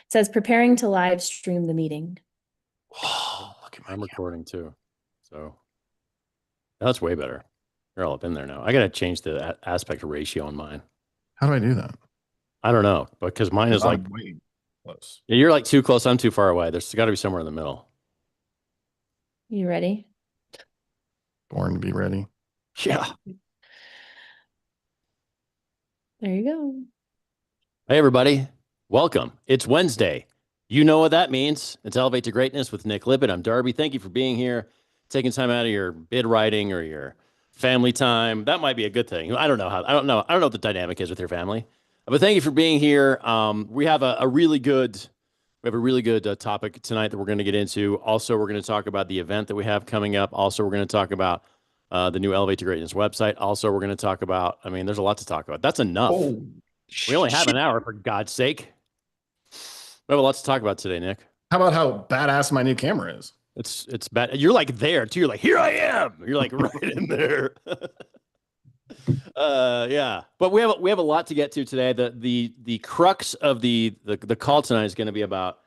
says preparing to live stream the meeting. Oh, look at I'm recording too. So that's way better. You're all up in there now. I got to change the aspect ratio on mine. How do I do that? I don't know, because mine is like, way close. yeah, you're like too close. I'm too far away. There's got to be somewhere in the middle. You ready? Born to be ready. Yeah. There you go. Hey, everybody. Welcome. It's Wednesday. You know what that means. It's Elevate to Greatness with Nick Lippitt. I'm Darby. Thank you for being here, taking time out of your bid writing or your family time. That might be a good thing. I don't know what the dynamic is with your family, but thank you for being here. We have a really good topic tonight that we're going to get into. Also, we're going to talk about the event that we have coming up. Also, we're going to talk about the new Elevate to Greatness website. Also, we're going to talk about, there's a lot to talk about. That's enough. Oh, we only have an hour, for God's sake. We have a lot to talk about today, Nick. How about how badass my new camera is? It's bad. You're like there too. You're like, here I am. You're like right in there. Yeah. But we have a lot to get to today. The crux of the call tonight is going to be about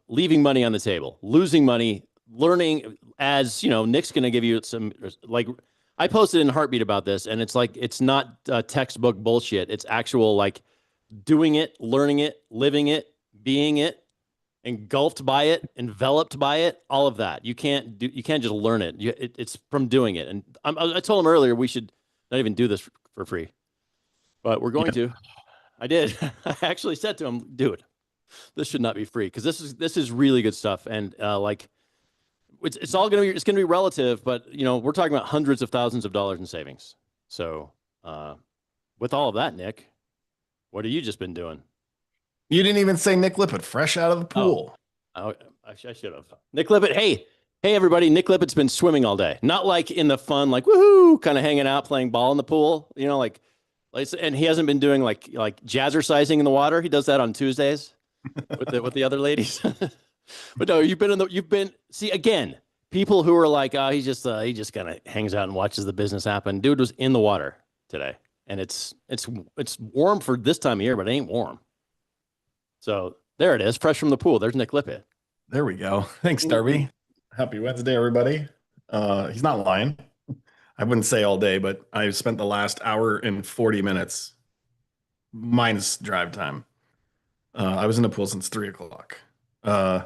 leaving money on the table, losing money, learning. As you know, Nick's going to give you some, like, I posted in Heartbeat about this, and it's like, it's not textbook bullshit. It's actual, like, doing it, learning it, living it, being it, engulfed by it, enveloped by it, all of that. You can't just learn it. It's from doing it. And I told him earlier we should not even do this for free, but we're going to. I did. I actually said to him, dude, this should not be free, because this is really good stuff. And like, it's all gonna be relative, but we're talking about hundreds of thousands of dollars in savings. So with all of that, Nick, what have you just been doing? You didn't even say Nick Lippitt, fresh out of the pool. Oh, I should have. Nick Lippitt. Hey, everybody. Nick Lippitt's been swimming all day. Not like in the fun, like, woohoo, kind of hanging out, playing ball in the pool. And he hasn't been doing like jazzercising in the water. He does that on Tuesdays with the other ladies. But no, see, again, people who are like, oh, he just kind of hangs out and watches the business happen. Dude was in the water today, and it's warm for this time of year, but it ain't warm. So there it is, fresh from the pool. There's Nick Lippitt. There we go. Thanks, Darby. Happy Wednesday, everybody. He's not lying. I wouldn't say all day, but I've spent the last hour and 40 minutes minus drive time. I was in the pool since 3:00.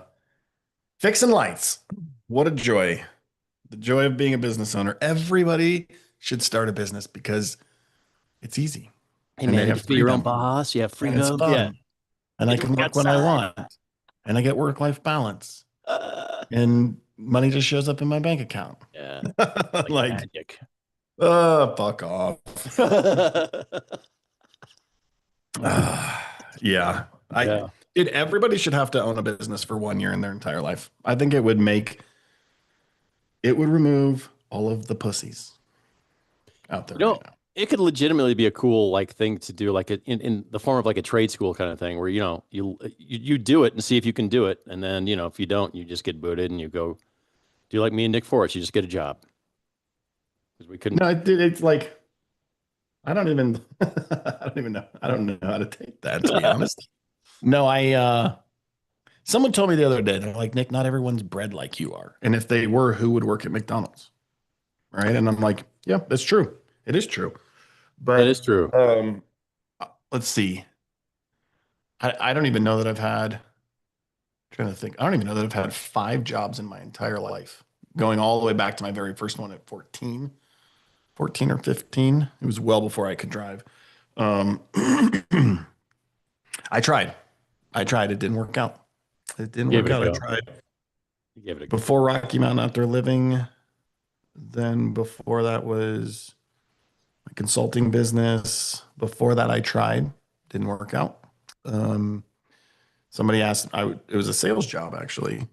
Fixing lights. What a joy. The joy of being a business owner. Everybody should start a business because it's easy. Hey, man, you have to be your own boss. You have freedom. Yeah. And I can work when I want. And I get work-life balance. And money just shows up in my bank account. Yeah. Like magic. Fuck off. Yeah. Dude, everybody should have to own a business for 1 year in their entire life. I think it would remove all of the pussies out there right now. It could legitimately be a cool thing to do, like in the form of like a trade school kind of thing, where you do it and see if you can do it, and then if you don't, you just get booted and you go do like me and Nick Forrest. You just get a job, because we couldn't. No, it's like I don't even know. I don't know how to take that, to be honest. No, someone told me the other day, they're like, Nick, not everyone's bred like you are, and if they were, who would work at McDonald's, right? And I'm like, yeah, that's true. It is true. But it is true. Let's see. I don't even know that I'm trying to think. I don't even know that I've had 5 jobs in my entire life, going all the way back to my very first one at 14 or 15. It was well before I could drive. I tried. It didn't work out. I tried. You gave it a go. Before Rocky Mountain Outdoor Living, then before that was a consulting business. Before that, I tried, didn't work out. Somebody asked, it was a sales job actually,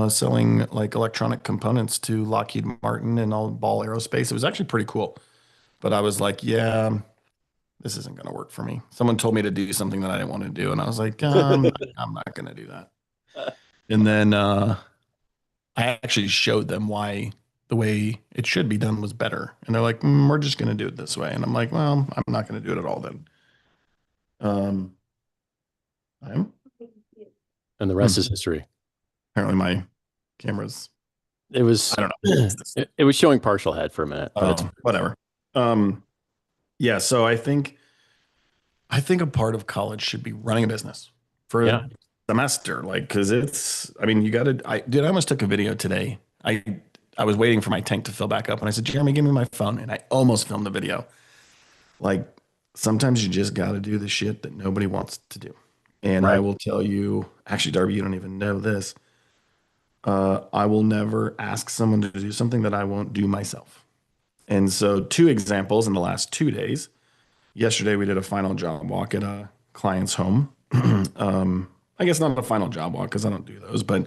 selling like electronic components to Lockheed Martin and all Ball Aerospace. It was actually pretty cool, but I was like, yeah, this isn't going to work for me. Someone told me to do something that I didn't want to do, and I was like, I'm not going to do that. And then I actually showed them why the way it should be done was better. And they're like, we're just going to do it this way. And I'm like, well, I'm not going to do it at all then. And the rest is history. Apparently my camera's, It was, I don't know. it was showing partial head for a minute, but it's Whatever. Yeah. So I think a part of college should be running a business for Yeah. a semester. Like, cause I mean, I almost took a video today. I was waiting for my tank to fill back up and I said, Jeremy, give me my phone. And I almost filmed the video. Like, sometimes you just got to do the shit that nobody wants to do. And I Right. will tell you, actually, Darby, you don't even know this. I will never ask someone to do something that I won't do myself. And so, 2 examples in the last 2 days. Yesterday, we did a final job walk at a client's home. I guess not a final job walk because I don't do those, but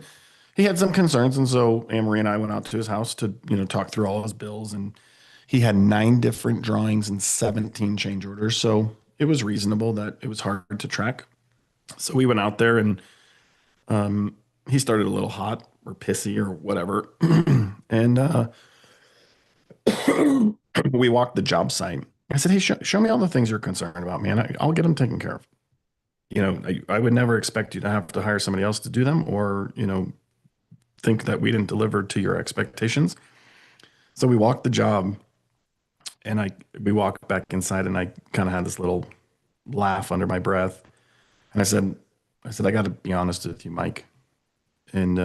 he had some concerns. And so, Anne-Marie and I went out to his house to, talk through all his bills. And he had 9 different drawings and 17 change orders. So, it was reasonable that it was hard to track. So, we went out there and he started a little hot or pissy or whatever. And we walked the job site. I said, hey, show me all the things you're concerned about, man. I'll get them taken care of. I would never expect you to have to hire somebody else to do them or, think that we didn't deliver to your expectations. So we walked the job and we walked back inside and I kind of had this little laugh under my breath. And I said, I got to be honest with you, Mike. And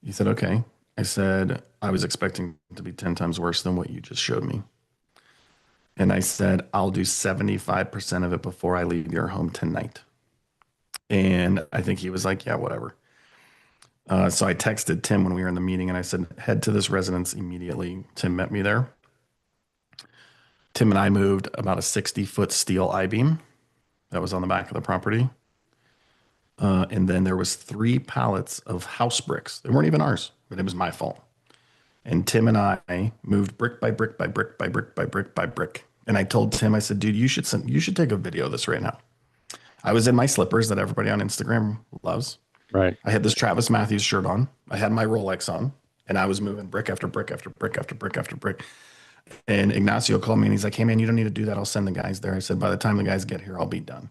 he said, okay. I said, I was expecting it to be 10 times worse than what you just showed me. And I said, I'll do 75% of it before I leave your home tonight. And I think he was like, yeah, whatever. So I texted Tim when we were in the meeting and I said, head to this residence immediately. Tim met me there. Tim and I moved about a 60-foot steel I-beam that was on the back of the property. And then there was 3 pallets of house bricks. They weren't even ours, but it was my fault. And Tim and I moved brick by brick by brick by brick by brick by brick. And I told Tim, I said, dude, you should take a video of this right now. I was in my slippers that everybody on Instagram loves. right. I had this Travis Matthews shirt on. I had my Rolex on, and I was moving brick after brick after brick after brick after brick. And Ignacio called me and he's like, hey man, you don't need to do that. I'll send the guys there. I said, by the time the guys get here, I'll be done.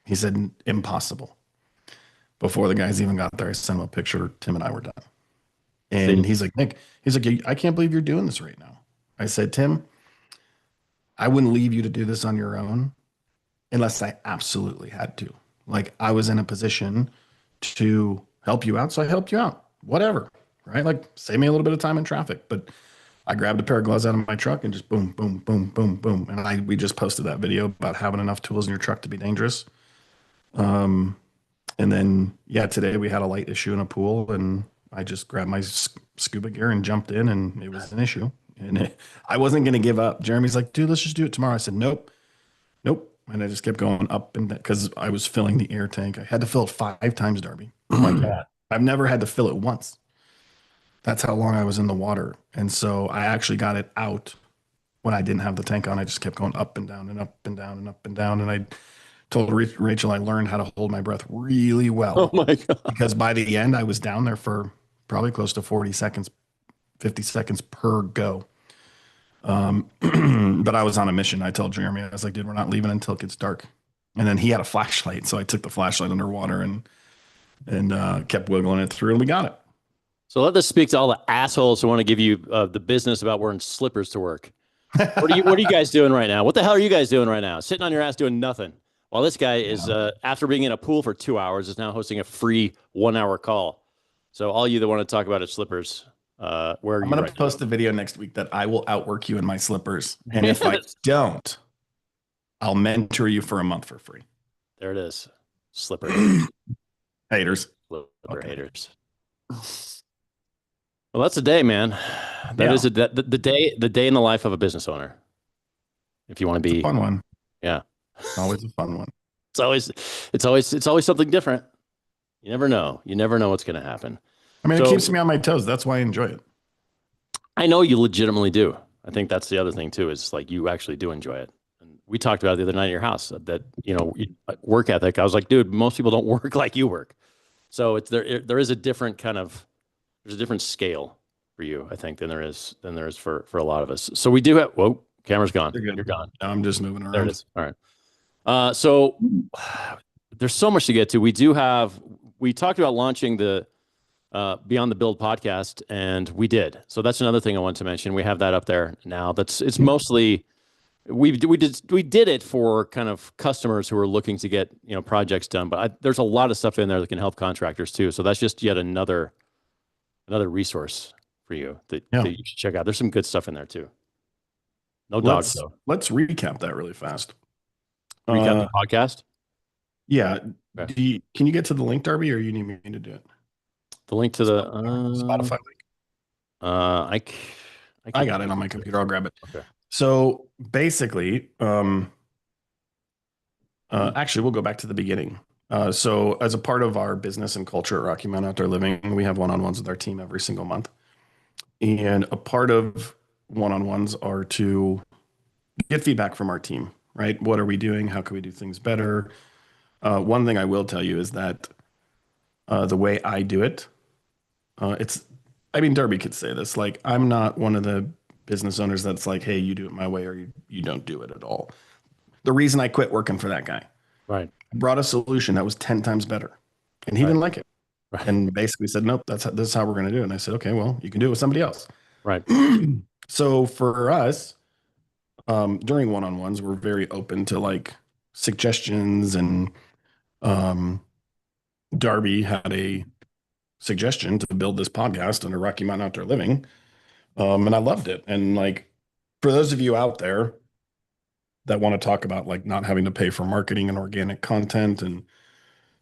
He said, impossible. Before the guys even got there, I sent him a picture. Tim and I were done. And he's like, Nick, I can't believe you're doing this right now. I said, Tim, I wouldn't leave you to do this on your own unless I absolutely had to. Like, I was in a position to help you out, so I helped you out. Whatever, right? Like, save me a little bit of time in traffic. But I grabbed a pair of gloves out of my truck and just boom, boom, boom, boom, boom. And we just posted that video about having enough tools in your truck to be dangerous. And then, yeah, today we had a light issue in a pool and I just grabbed my scuba gear and jumped in and it was an issue. And I wasn't going to give up. Jeremy's like, dude, let's just do it tomorrow. I said, nope. And I just kept going up and because I was filling the air tank. I had to fill it 5 times, Darby. Oh my God. I've never had to fill it once. That's how long I was in the water. And so I actually got it out when I didn't have the tank on. I just kept going up and down and up and down and up and down. And I told Rachel I learned how to hold my breath really well. Oh my God. Because by the end, I was down there for probably close to 40 seconds, 50 seconds per go. But I was on a mission. I told Jeremy, I was like, dude, we're not leaving until it gets dark. And then he had a flashlight. So I took the flashlight underwater and kept wiggling it through and we got it. So let this speak to all the assholes who want to give you the business about wearing slippers to work. What are you guys doing right now? What the hell are you guys doing right now? Sitting on your ass doing nothing. While this guy is, after being in a pool for 2 hours, is now hosting a free 1-hour call. So all you that want to talk about it slippers, where are I'm you going right to post a video next week that I will outwork you in my slippers. And if I don't, I'll mentor you for a month for free. There it is. Slipper Haters. Slipper Okay. haters. Well, that's a day, man. That is the day in the life of a business owner. If you want to It's be a fun one. Yeah. Always a fun one. It's always something different. You never know. You never know what's going to happen. I mean, So- it keeps me on my toes. That's why I enjoy it. I know you legitimately do. I think that's the other thing too, is like you actually do enjoy it. And we talked about it the other night at your house that, work ethic. I was like, dude, most people don't work like you work. So there is a different there's a different scale for you, I think, than there is for a lot of us. So we do have, whoa, camera's gone. You're good. You're gone. I'm just moving around. There it is. All right. So there's so much to get to. We talked about launching the Beyond the Build podcast, and we did. So that's another thing I want to mention. We have that up there now. It's mostly we did it for kind of customers who are looking to get projects done. But there's a lot of stuff in there that can help contractors too. So that's just yet another resource for you that you should check out. There's some good stuff in there too. No dogs though. Let's recap that really fast. Recap the podcast. Yeah. Okay. Can you get to the link, Darby, or you need me to do it? The link to the Spotify link. I got it on my computer. I'll grab it. Okay. So basically, actually, we'll go back to the beginning. So as a part of our business and culture at Rocky Mountain Outdoor Living, we have one-on-ones with our team every single month. And a part of one-on-ones are to get feedback from our team, right? What are we doing? How can we do things better? One thing I will tell you is that the way I do it, Darby could say this, like, I'm not one of the business owners that's like, hey, you do it my way or you don't do it at all. The reason I quit working for that guy, right, I brought a solution that was 10 times better and he didn't like it. Right. And basically said, nope, this is how we're going to do it. And I said, okay, well, you can do it with somebody else. Right. So for us, during one-on-ones, we're very open to like suggestions, and Darby had a suggestion to build this podcast under Rocky Mountain Outdoor Living. And I loved it. And like, for those of you out there that want to talk about like not having to pay for marketing and organic content and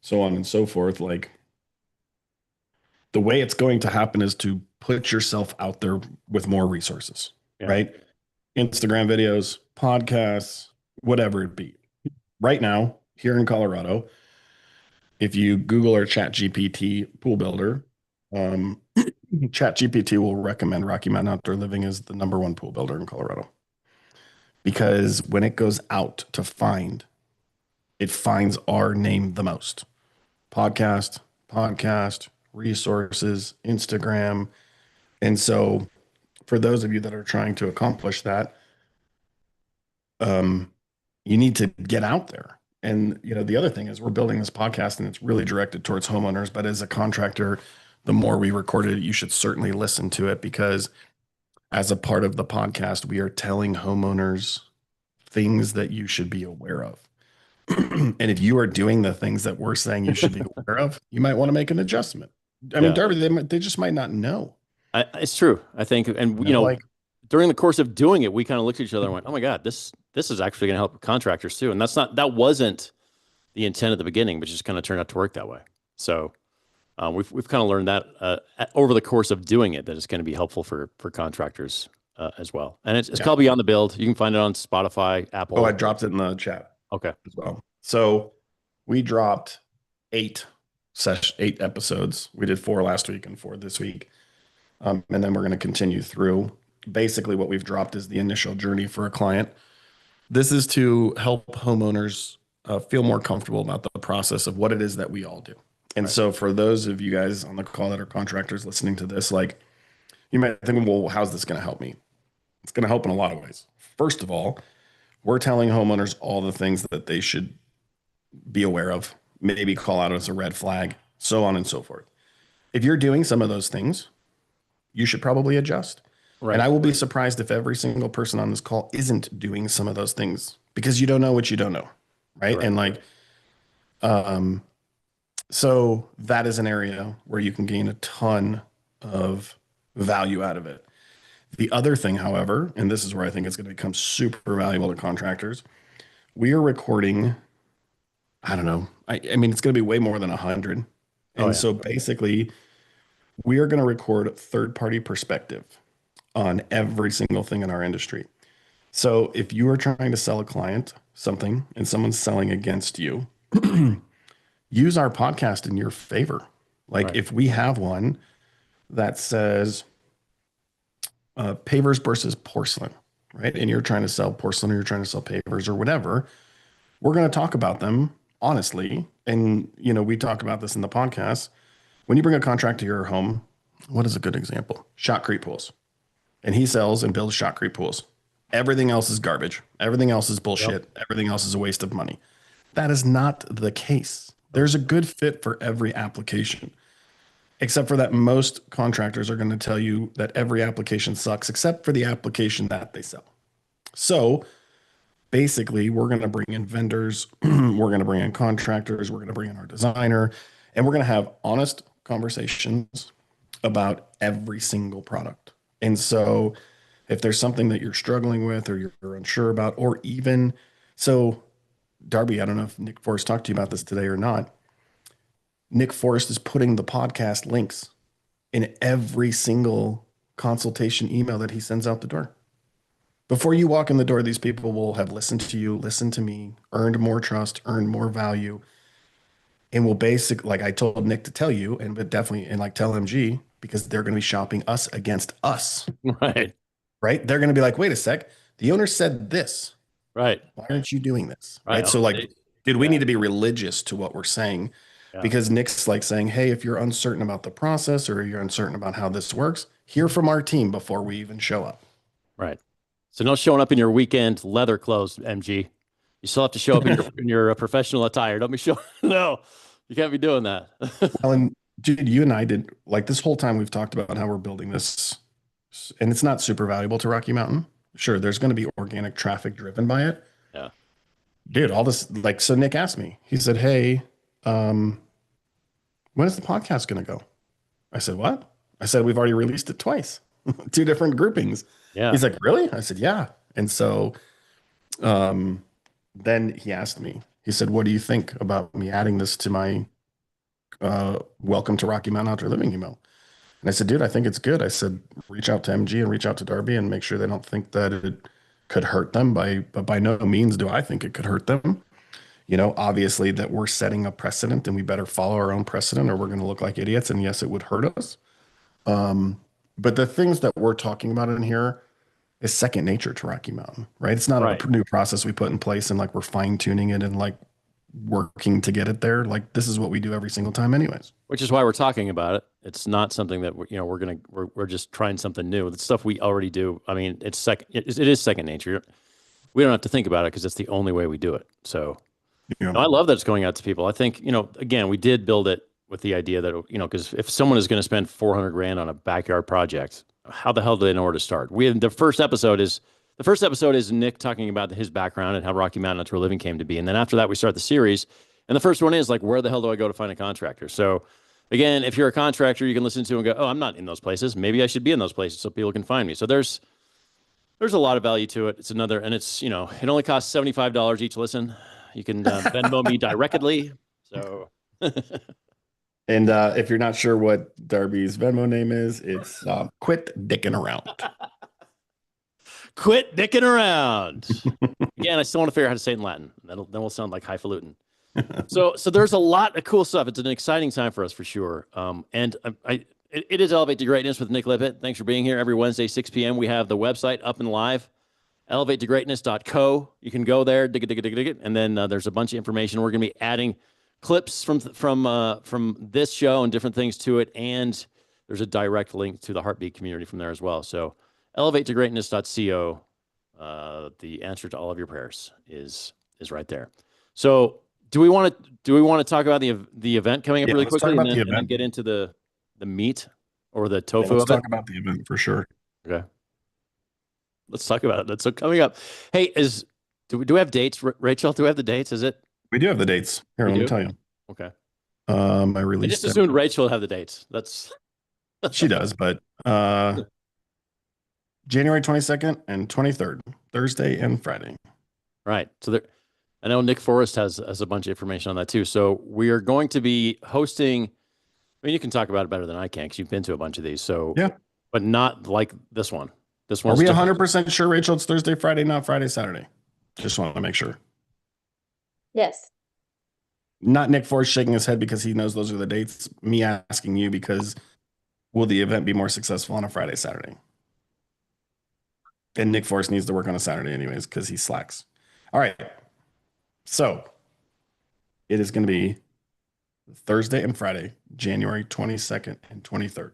so on and so forth, like the way it's going to happen is to put yourself out there with more resources, right? Instagram videos, podcasts, whatever it be. Right now, here in Colorado, if you Google or ChatGPT pool builder, ChatGPT will recommend Rocky Mountain Outdoor Living as the #1 pool builder in Colorado. Because when it goes out to find, it finds our name the most. Podcast, resources, Instagram. And so for those of you that are trying to accomplish that, you need to get out there. And, the other thing is we're building this podcast and it's really directed towards homeowners, but as a contractor, the more we recorded it, you should certainly listen to it, because as a part of the podcast, we are telling homeowners things that you should be aware of. And if you are doing the things that we're saying you should be aware of, you might want to make an adjustment. I mean, Darby, they just might not know. It's true. I think, and during the course of doing it, we kind of looked at each other and went, "Oh my God, this is actually going to help contractors too." And that wasn't the intent at the beginning, but just kind of turned out to work that way. So we've kind of learned that over the course of doing it, that it's going to be helpful for contractors as well. And it's called Beyond the Build. You can find it on Spotify, Apple. Oh, I dropped it in the chat. Okay. As well. So we dropped 8 episodes. We did 4 last week and 4 this week. And then we're going to continue through. Basically what we've dropped is the initial journey for a client. This is to help homeowners feel more comfortable about the process of what it is that we all do. And so for those of you guys on the call that are contractors listening to this, like, you might think, well, how's this going to help me? It's going to help in a lot of ways. First of all, we're telling homeowners all the things that they should be aware of, maybe call out as a red flag, so on and so forth. If you're doing some of those things, you should probably adjust. Right. And I will be surprised if every single person on this call isn't doing some of those things, because you don't know what you don't know. Right. And like, so that is an area where you can gain a ton of value out of it. The other thing, however, and this is where I think it's going to become super valuable to contractors, we are recording, I don't know, I mean, it's going to be way more than 100. And so basically, we are going to record third-party perspective on every single thing in our industry. So if you are trying to sell a client something and someone's selling against you, use our podcast in your favor. Like if we have one that says pavers versus porcelain, right? And you're trying to sell porcelain or you're trying to sell pavers or whatever, we're going to talk about them honestly. And, we talk about this in the podcast. When you bring a contract to your home, what is a good example? Shotcrete pools. And he sells and builds shotcrete pools. Everything else is garbage. Everything else is bullshit. Everything else is a waste of money. That is not the case. There's a good fit for every application, except for that most contractors are going to tell you that every application sucks, except for the application that they sell. So basically, we're going to bring in vendors, we're going to bring in contractors, we're going to bring in our designer, and we're going to have honest conversations about every single product. And so if there's something that you're struggling with or you're unsure about, or even so, Darby, I don't know if Nick Forrest talked to you about this today or not. Nick Forrest is putting the podcast links in every single consultation email that he sends out the door. Before you walk in the door, these people will have listened to you, listened to me, earned more trust, earned more value, and will like I told Nick to tell you, but definitely, and like tell MG, because they're going to be shopping us against us. Right. Right. They're going to be like, wait a sec. The owner said this. Right. Why aren't you doing this? Right. Right. So like, dude, we need to be religious to what we're saying, because Nick's like saying, hey, if you're uncertain about the process or you're uncertain about how this works, hear from our team before we even show up. Right. So no showing up in your weekend leather clothes, MG. You still have to show up in your professional attire. Don't be showing. No, you can't be doing that. Well, and dude, you and I did, like, this whole time we've talked about how we're building this, and it's not super valuable to Rocky Mountain. Sure, there's going to be organic traffic driven by it. Yeah. Dude, all this, like, so Nick asked me, he said, hey, when is the podcast going to go? I said, what? I said, we've already released it twice, 2 different groupings. Yeah. He's like, really? I said, yeah. And so then he asked me, he said, what do you think about me adding this to my welcome to Rocky Mountain Outdoor Living email? And I said, dude, I think it's good. I said, reach out to MG and reach out to Darby and make sure they don't think that it could hurt them. But by no means do I think it could hurt them. You know, obviously that we're setting a precedent and we better follow our own precedent or we're going to look like idiots. And yes, it would hurt us. But the things that we're talking about in here is second nature to Rocky Mountain, right? It's not a new process we put in place and like we're fine tuning it and like working to get it there. Like this is what we do every single time anyways. Which is why we're talking about it. It's not something that we're just trying something new. The stuff we already do. I mean, it is second nature. We don't have to think about it because it's the only way we do it. So Yeah. no, I love that it's going out to people. I think, again, we did build it with the idea that, because if someone is going to spend 400 grand on a backyard project, how the hell do they know where to start? The first episode is Nick talking about his background and how Rocky Mountain Outdoor Living came to be. And then after that, we start the series. And the first one is like, where the hell do I go to find a contractor? So again, if you're a contractor, you can listen to and go, oh, I'm not in those places. Maybe I should be in those places so people can find me. So there's a lot of value to it. And it's, it only costs $75 each listen. You can Venmo me directly. So. And if you're not sure what Darby's Venmo name is, it's Quit Dicking Around. Quit dicking around. Again, I still want to figure out how to say it in Latin. Then we'll sound like highfalutin. So there's a lot of cool stuff. It's an exciting time for us for sure. And it is Elevate to Greatness with Nick Lippitt. Thanks for being here every Wednesday, 6 p.m. We have the website up and live, elevatetogreatness.co. You can go there, dig it. And then there's a bunch of information. We're going to be adding clips from this show and different things to it. And there's a direct link to the Heartbeat community from there as well. So elevatetogreatness.co. The answer to all of your prayers is right there. So do we want to talk about the event coming up really quickly and then get into the meat or the tofu? Let's talk about the event for sure. Okay. Let's talk about it. That's coming up. Hey, do we have dates, Rachel? Do we have the dates? Is it? We do have the dates. Here, let me tell you. Okay. I released. I just assumed Rachel would have the dates. That's. She does, but January 22nd and 23rd, Thursday and Friday. Right. So I know Nick Forrest has a bunch of information on that too. So we are going to be hosting. I mean, you can talk about it better than I can because you've been to a bunch of these. So yeah, but not like this one. This one. Are we 100% sure, Rachel? It's Thursday, Friday, not Friday, Saturday. Just want to make sure. Yes. Not Nick Forrest shaking his head because he knows those are the dates. Me asking you because will the event be more successful on a Friday, Saturday? And Nick Forrest needs to work on a Saturday anyways because he slacks. All right. So it is going to be Thursday and Friday, January 22nd and 23rd.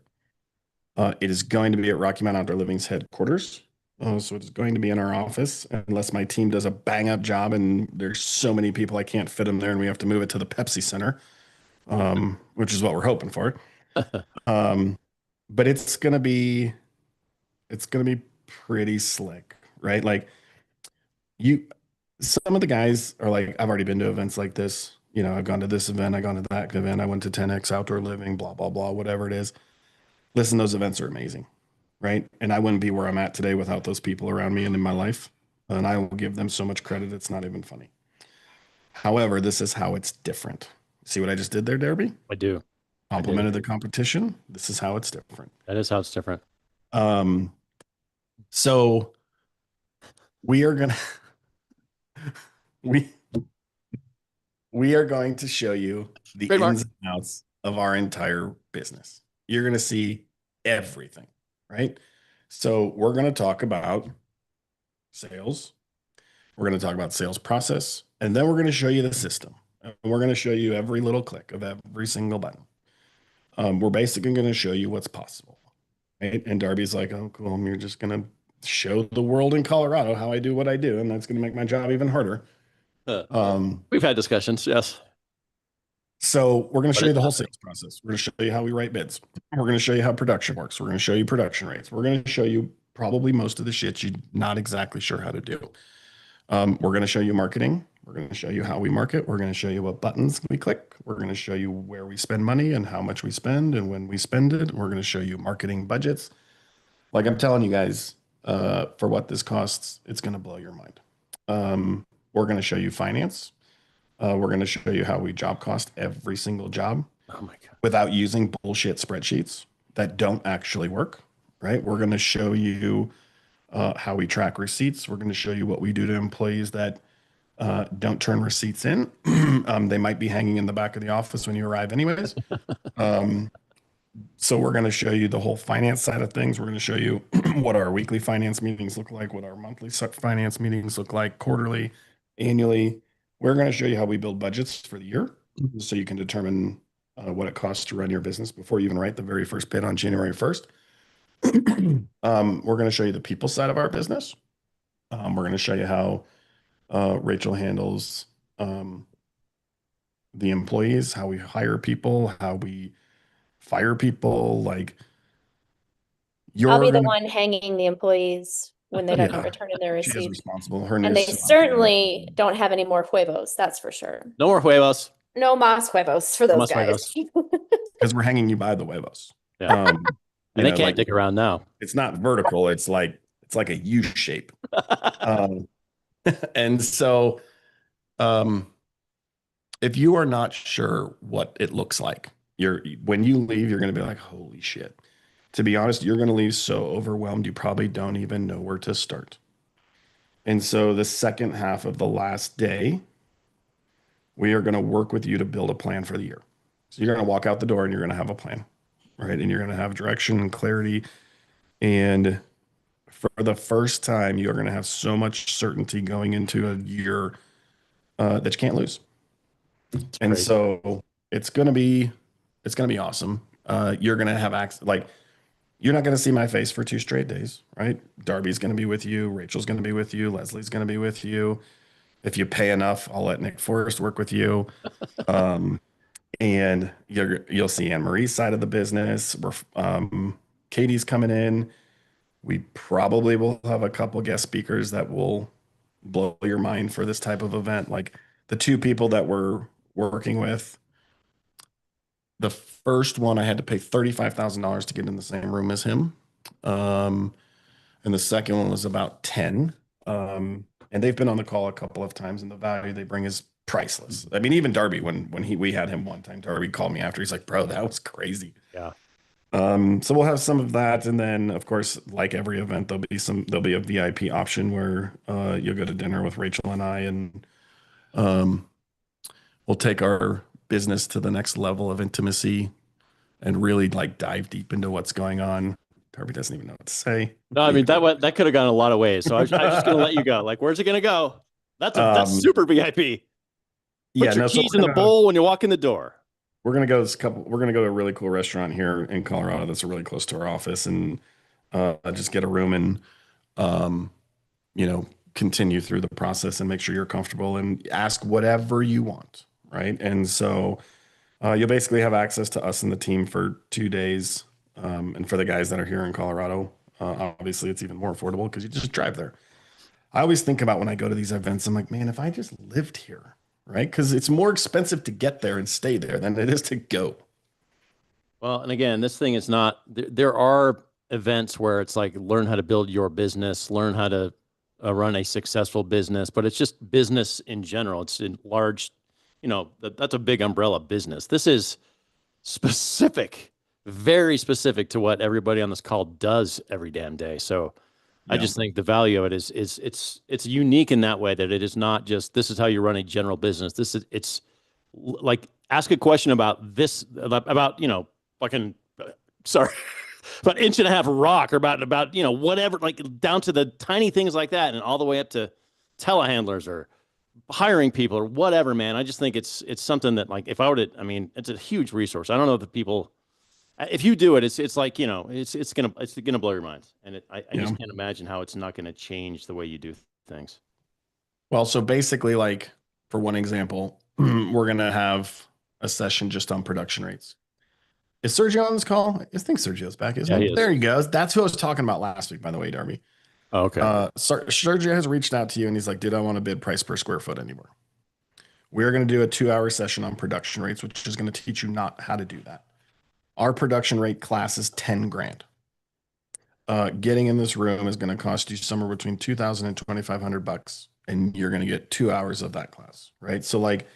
It is going to be at Rocky Mountain Outdoor Living's headquarters So it's going to be in our office unless my team does a bang up job and there's so many people I can't fit them there and we have to move it to the Pepsi Center, which is what we're hoping for. Um, but it's gonna be pretty slick, right? Like you, some of the guys are like, I've already been to events like this. You know, I've gone to this event, I've gone to that event, I went to 10X Outdoor Living, blah, blah, blah, whatever it is. Listen, those events are amazing, right? And I wouldn't be where I'm at today without those people around me and in my life. And I will give them so much credit, it's not even funny. However, this is how it's different. See what I just did there, Derby? I do. Complimented the competition. This is how it's different. That is how it's different. So we are gonna we we are going to show you the Trademark. ins and outs of our entire business. You're gonna see everything, right? So we're gonna talk about sales. We're gonna talk about sales process, and then we're gonna show you the system. And we're gonna show you every little click of every single button. We're basically gonna show you what's possible. Right? And Darby's like, oh, cool. You're just going to show the world in Colorado how I do what I do. And that's going to make my job even harder. We've had discussions. Yes. So we're going to show you the whole sales process. We're going to show you how we write bids. We're going to show you how production works. We're going to show you production rates. We're going to show you probably most of the shit you're not exactly sure how to do. We're going to show you marketing. We're going to show you how we market. We're going to show you what buttons we click. We're going to show you where we spend money and how much we spend and when we spend it. We're going to show you marketing budgets. Like I'm telling you guys, for what this costs, it's going to blow your mind. We're going to show you finance. We're going to show you how we job cost every single job. Oh my God. Without using bullshit spreadsheets that don't actually work, right? We're going to show you how we track receipts. We're going to show you what we do to employees that don't turn receipts in. They might be hanging in the back of the office when you arrive anyways. So we're going to show you the whole finance side of things. We're going to show you what our weekly finance meetings look like, what our monthly finance meetings look like, quarterly, annually. We're going to show you how we build budgets for the year so you can determine what it costs to run your business before you even write the very first bid on January 1st. We're going to show you the people side of our business. We're going to show you how Rachel handles the employees, how we hire people, how we fire people. Like I'll be the one hanging the employees when they don't Yeah. return in their she is receipts. responsible. Her And name they is certainly don't have any more huevos, that's for sure. No more huevos. No más huevos for those Más guys. because we're hanging you by the huevos. Yeah. And And they can't dig around now. It's not vertical. It's like a U shape. And so, if you are not sure what it looks like, when you leave, you're going to be like, holy shit. To be honest, you're going to leave so overwhelmed, you probably don't even know where to start. And so the second half of the last day, we are going to work with you to build a plan for the year. So you're going to walk out the door and you're going to have a plan, right? And you're going to have direction and clarity. And for the first time, you're going to have so much certainty going into a year that you can't lose. And so it's going to be awesome. You're going to have access, like, you're not going to see my face for 2 straight days, right? Darby's going to be with you. Rachel's going to be with you. Leslie's going to be with you. If you pay enough, I'll let Nick Forrest work with you. And you'll see Anne Marie's side of the business. Katie's coming in. We probably will have a couple guest speakers that will blow your mind for this type of event. Like the 2 people that we're working with, the first one I had to pay $35,000 to get in the same room as him. And the second one was about 10. And they've been on the call a couple of times, and the value they bring is priceless. I mean, even Darby, when we had him one time, Darby called me after. He's like, bro, that was crazy. Yeah. So we'll have some of that. And then of course, like every event, there'll be a VIP option where you'll go to dinner with Rachel and I, and we'll take our business to the next level of intimacy and really like dive deep into what's going on. Darby doesn't even know what to say. No, I mean, that could have gone a lot of ways. So I was just going to let you go. Like, where's it going to go? That's super VIP. Put your keys in the bowl when you walk in the door. We're gonna go to a really cool restaurant here in Colorado that's really close to our office, and just get a room. And um, you know, continue through the process and make sure you're comfortable and ask whatever you want, right? And so you'll basically have access to us and the team for 2 days. And for the guys that are here in Colorado, obviously it's even more affordable because you just drive there. I always think about when I go to these events, I'm like, man, if I just lived here, right? Because it's more expensive to get there and stay there than it is to go. Well, and again, this thing is not, there are events where it's like learn how to build your business, learn how to run a successful business, but it's just business in general. It's in large, that's a big umbrella business. This is specific, very specific to what everybody on this call does every damn day. So I just think the value of it is it's unique in that way that it is not just this is how you run a general business. It's like ask a question about this about fucking sorry about inch and a half rock or about whatever, like down to the tiny things like that and all the way up to telehandlers or hiring people or whatever, man. I just think it's something that, like, if I were to, I mean, it's a huge resource. I don't know if people, if you do it, it's like, it's gonna blow your mind. And I just can't imagine how it's not gonna change the way you do things. Well, so basically, like for one example, we're gonna have a session just on production rates. Is Sergio on this call? I think Sergio's back, isn't he? There he goes. That's who I was talking about last week, by the way, Darby. Oh, okay. Sergio has reached out to you and he's like, dude, I want to bid price per square foot anymore. We're going to do a 2-hour session on production rates, which is going to teach you not how to do that. Our production rate class is 10 grand. Getting in this room is going to cost you somewhere between $2,000 and $2,500, and you're going to get 2 hours of that class, right? So like,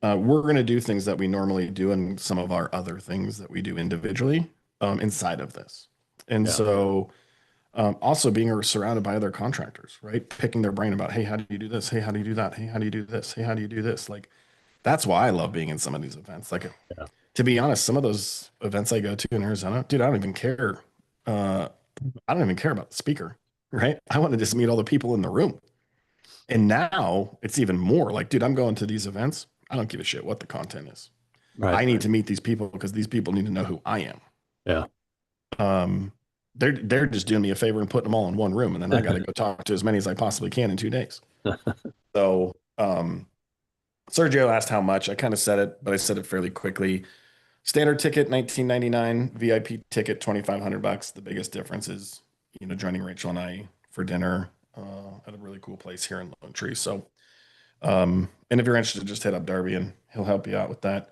we're going to do things that we normally do and some of our other things that we do individually inside of this. And so also being surrounded by other contractors, right? Picking their brain about, hey, how do you do this? Hey, how do you do that? Hey, how do you do this? Hey, how do you do this? Like, that's why I love being in some of these events. Like, to be honest, some of those events I go to in Arizona, dude, I don't even care. I don't even care about the speaker, right? I want to just meet all the people in the room. And now it's even more like, dude, I'm going to these events. I don't give a shit what the content is. Right. I need to meet these people because these people need to know who I am. Yeah. They're just doing me a favor and putting them all in one room, and then I got to go talk to as many as I possibly can in 2 days. So, Sergio asked how much. I kind of said it, but I said it fairly quickly. Standard ticket $19.99, VIP ticket $2,500. The biggest difference is, joining Rachel and I for dinner at a really cool place here in Lone Tree. So. And if you're interested, just hit up Darby and he'll help you out with that.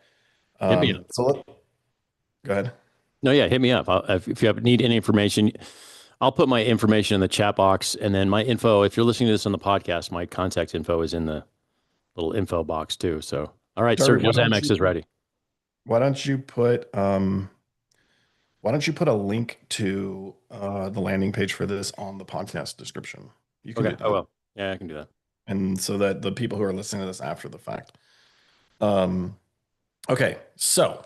Hit me up. So go ahead. No, yeah, hit me up. If you need any information, I'll put my information in the chat box, and then my info. If you're listening to this on the podcast, my contact info is in the little info box too. So, all right, Sergio's Amex is ready. Why don't you put a link to the landing page for this on the podcast description? You can do that. Oh well, yeah, I can do that. And so that the people who are listening to this after the fact. Okay, so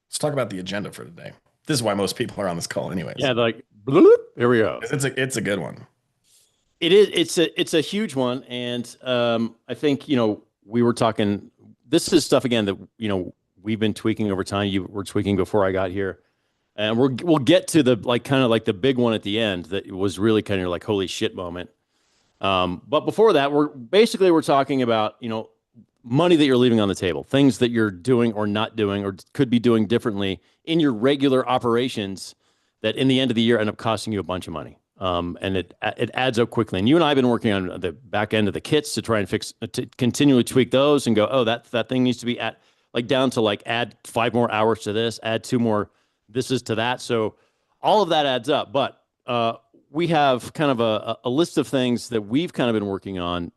let's talk about the agenda for today. This is why most people are on this call anyways. Yeah, like, bloop, here we go. It's a good one. It is. It's a huge one. And I think, we were talking, this is stuff, again, that, we've been tweaking over time. You were tweaking before I got here. And we'll get to the, kind of like the big one at the end that was really kind of like, holy shit moment. But before that, we're talking about, money that you're leaving on the table, things that you're doing or not doing, or could be doing differently in your regular operations that in the end of the year end up costing you a bunch of money. And it adds up quickly. And you and I have been working on the back end of the kits to try and to continually tweak those and go, oh, that thing needs to be down to add 5 more hours to this, add 2 more this is to that. So all of that adds up. But, we have kind of a list of things that we've kind of been working on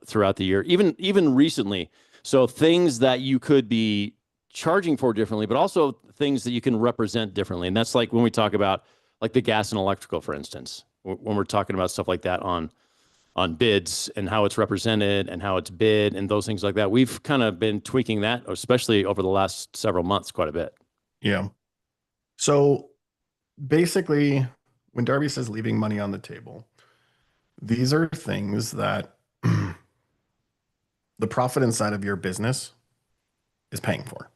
throughout the year, even recently. So things that you could be charging for differently, but also things that you can represent differently. And that's like when we talk about like the gas and electrical, for instance, when we're talking about stuff like that on bids and how it's represented and how it's bid and those things like that. We've kind of been tweaking that, especially over the last several months, quite a bit. Yeah. So basically, when Darby says leaving money on the table, these are things that the profit inside of your business is paying for,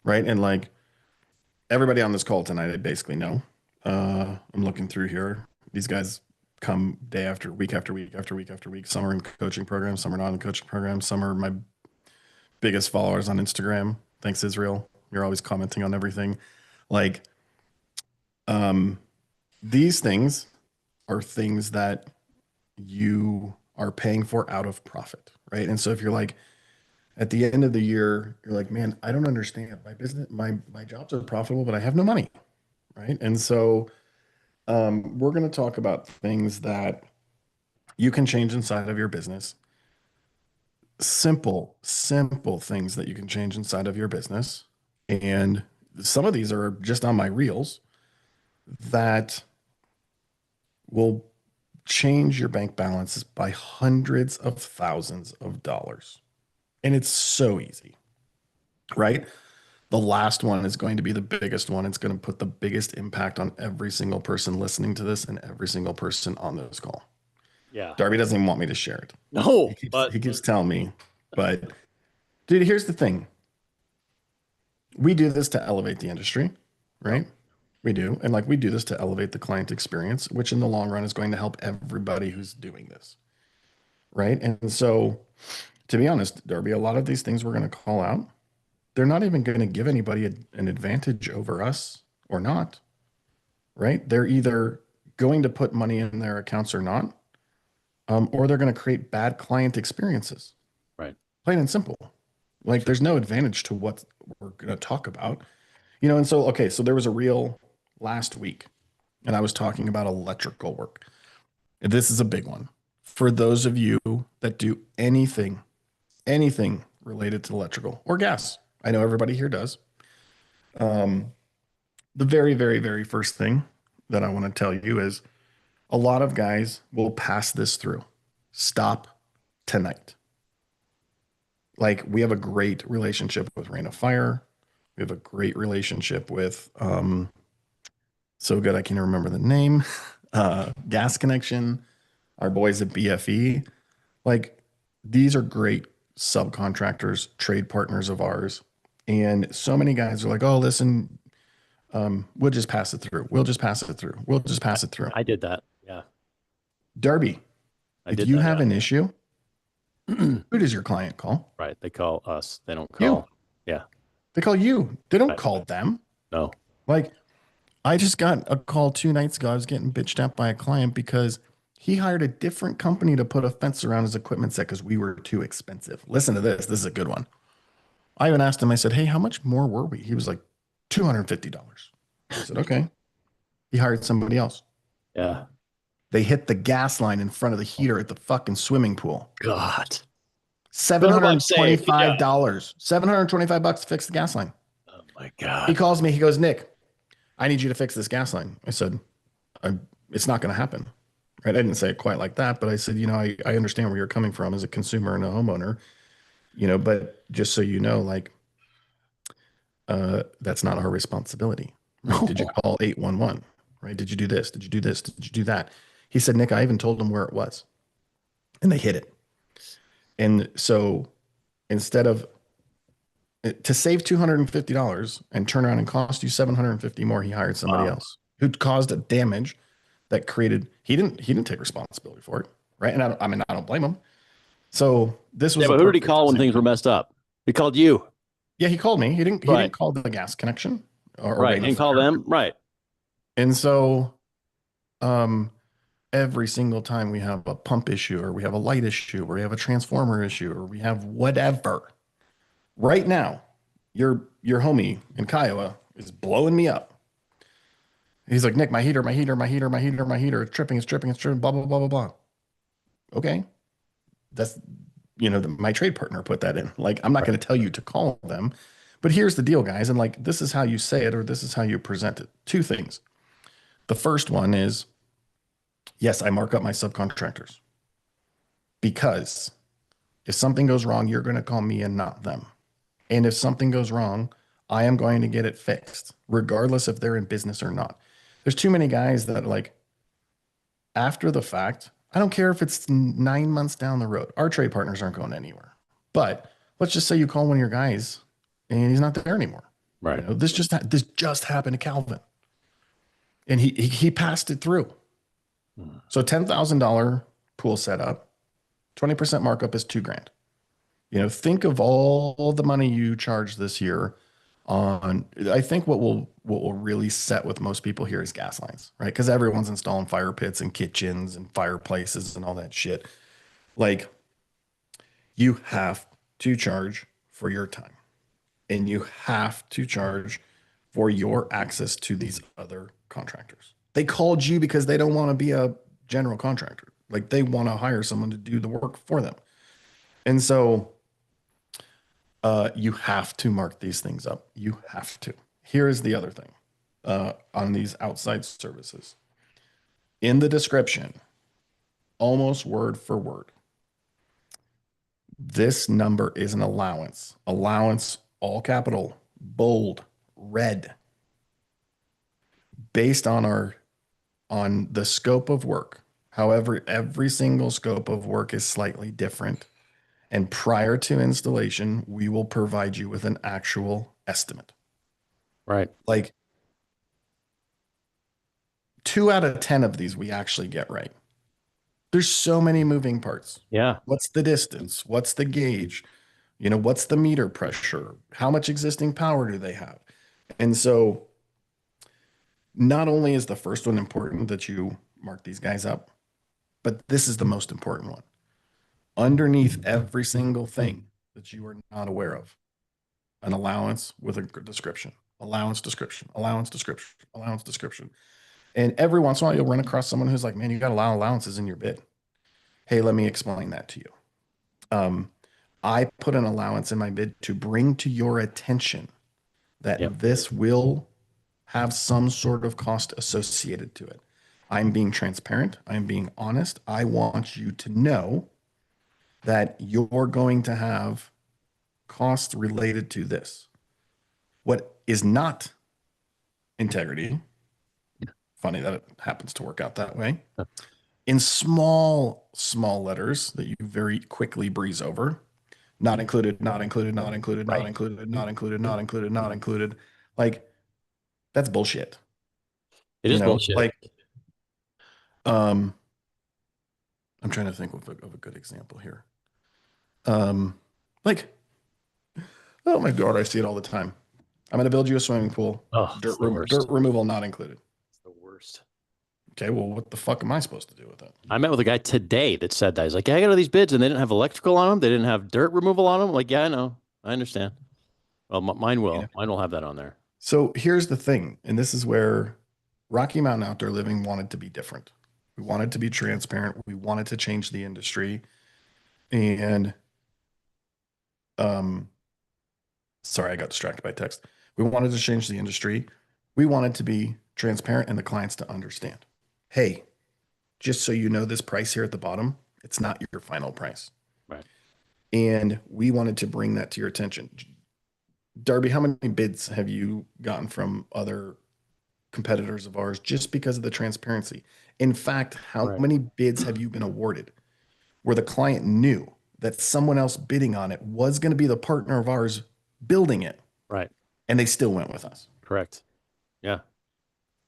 right? And like everybody on this call tonight, I basically know. I'm looking through here. These guys come day after week after week after week after week. Some are in coaching programs, some are not in coaching programs. Some are my biggest followers on Instagram. Thanks, Israel. You're always commenting on everything. Like, these things are things that you are paying for out of profit, right? And so if you're like, at the end of the year, you're like, man, I don't understand my business. My jobs are profitable, but I have no money, right? And so we're going to talk about things that you can change inside of your business. Simple things that you can change inside of your business. And some of these are just on my reels that will change your bank balances by hundreds of thousands of dollars. And it's so easy, right? The last one is going to be the biggest one. It's going to put the biggest impact on every single person listening to this and every single person on this call. Yeah. Darby doesn't even want me to share it. No, He keeps telling me, but dude, here's the thing. We do this to elevate the industry, right? We do. And like we do this to elevate the client experience, which in the long run is going to help everybody who's doing this. Right. And so to be honest, Darby, a lot of these things we're going to call out, they're not even going to give anybody an advantage over us or not. Right. They're either going to put money in their accounts or not, or they're going to create bad client experiences. Right. Plain and simple. Like there's no advantage to what we're going to talk about, you know? And so, okay. So there was a reel last week and I was talking about electrical work. This is a big one for those of you that do anything related to electrical or gas. I know everybody here does. The very, very, very first thing that I want to tell you is a lot of guys will pass this through. Stop tonight. Like we have a great relationship with Rain of Fire. We have a great relationship with, so good I can't remember the name, Gas Connection, our boys at BFE. Like these are great subcontractors, trade partners of ours. And so many guys are like, oh, listen, we'll just pass it through. We'll just pass it through. We'll just pass it through. I did that. Yeah. Darby, if you have an issue, who does your client call? Right. They call us. They don't call. You. Yeah. They call you. They don't call them. No. Like I just got a call 2 nights ago. I was getting bitched at by a client because he hired a different company to put a fence around his equipment set because we were too expensive. Listen to this. This is a good one. I even asked him, I said, hey, how much more were we? He was like, $250. I said, okay. He hired somebody else. Yeah. They hit the gas line in front of the heater at the fucking swimming pool. God. $725. $725 to fix the gas line. Oh my God. He calls me. He goes, Nick, I need you to fix this gas line. I said, it's not going to happen. Right. I didn't say it quite like that, but I said, you know, I understand where you're coming from as a consumer and a homeowner, you know, but just so you know, like, that's not our responsibility. Right? Did you call 811? Right? Did you do this? Did you do this? Did you do that? He said, Nick, I even told them where it was and they hit it. And so instead of to save $250 and turn around and cost you $750 more, he hired somebody else who caused a damage that created, he didn't take responsibility for it. Right. And I don't blame him. So this was, but who did he call when things were messed up? He called you. Yeah. He called me. He didn't call the Gas Connection or right. He didn't call them. Right. And so, every single time we have a pump issue or we have a light issue or we have a transformer issue or we have whatever, right now, your homie in Kiowa is blowing me up. He's like, Nick, my heater, it's tripping, blah, blah, blah, blah, blah. Okay. That's, you know, my trade partner put that in. Like, I'm not going to tell you to call them, but here's the deal, guys. And like, this is how you say it, or this is how you present it. 2 things. The first one is, yes, I mark up my subcontractors because if something goes wrong, you're going to call me and not them. And if something goes wrong, I am going to get it fixed, regardless if they're in business or not. There's too many guys that like after the fact, I don't care if it's 9 months down the road. Our trade partners aren't going anywhere. But let's just say you call one of your guys and he's not there anymore. Right. You know, this just happened to Calvin. And he passed it through. So $10,000 pool setup, 20% markup is $2,000. Think of all the money you charge this year on, I think what will really set with most people here is gas lines, right? Because everyone's installing fire pits and kitchens and fireplaces and all that shit. Like, you have to charge for your time, and you have to charge for your access to these other contractors. They called you because they don't want to be a general contractor. Like, they want to hire someone to do the work for them. And so you have to mark these things up. You have to. Here is the other thing on these outside services. In the description, almost word for word, this number is an allowance. Allowance, all capital, bold, red, based on the scope of work. However, every single scope of work is slightly different. And prior to installation, we will provide you with an actual estimate. Right. Like, 2 out of 10 of these we actually get right. There's so many moving parts. Yeah. What's the distance? What's the gauge? What's the meter pressure? How much existing power do they have? And so not only is the first one important that you mark these guys up, but this is the most important one. Underneath every single thing that you are not aware of, an allowance with a description, allowance description, allowance description, allowance description. And every once in a while, you'll run across someone who's like, man, you got a lot of allowances in your bid. Hey, let me explain that to you. I put an allowance in my bid to bring to your attention that this will have some sort of cost associated to it. I'm being transparent. I'm being honest. I want you to know that you're going to have costs related to this. What is not integrity, funny that it happens to work out that way, in small letters that you very quickly breeze over, not included, not included, not included, not included, not included, not included, not included. Like, that's bullshit. It is bullshit. Like, I'm trying to think of a good example here. Like, oh my God, I see it all the time. I'm going to build you a swimming pool. Oh, dirt removal not included. It's the worst. Okay, well, what the fuck am I supposed to do with it? I met with a guy today that said that. He's like, yeah, I got all these bids and they didn't have electrical on them. They didn't have dirt removal on them. I'm like, yeah, I know. I understand. Well, mine will. Yeah. Mine will have that on there. So here's the thing, and this is where Rocky Mountain Outdoor Living wanted to be different. We wanted to be transparent. We wanted to change the industry. And sorry, I got distracted by text. We wanted to change the industry. We wanted to be transparent and the clients to understand. Hey, just so you know, this price here at the bottom, it's not your final price. Right. And we wanted to bring that to your attention. Darby, how many bids have you gotten from other competitors of ours just because of the transparency? In fact, how many bids have you been awarded where the client knew that someone else bidding on it was going to be the partner of ours building it? Right. And they still went with us. Correct. Yeah.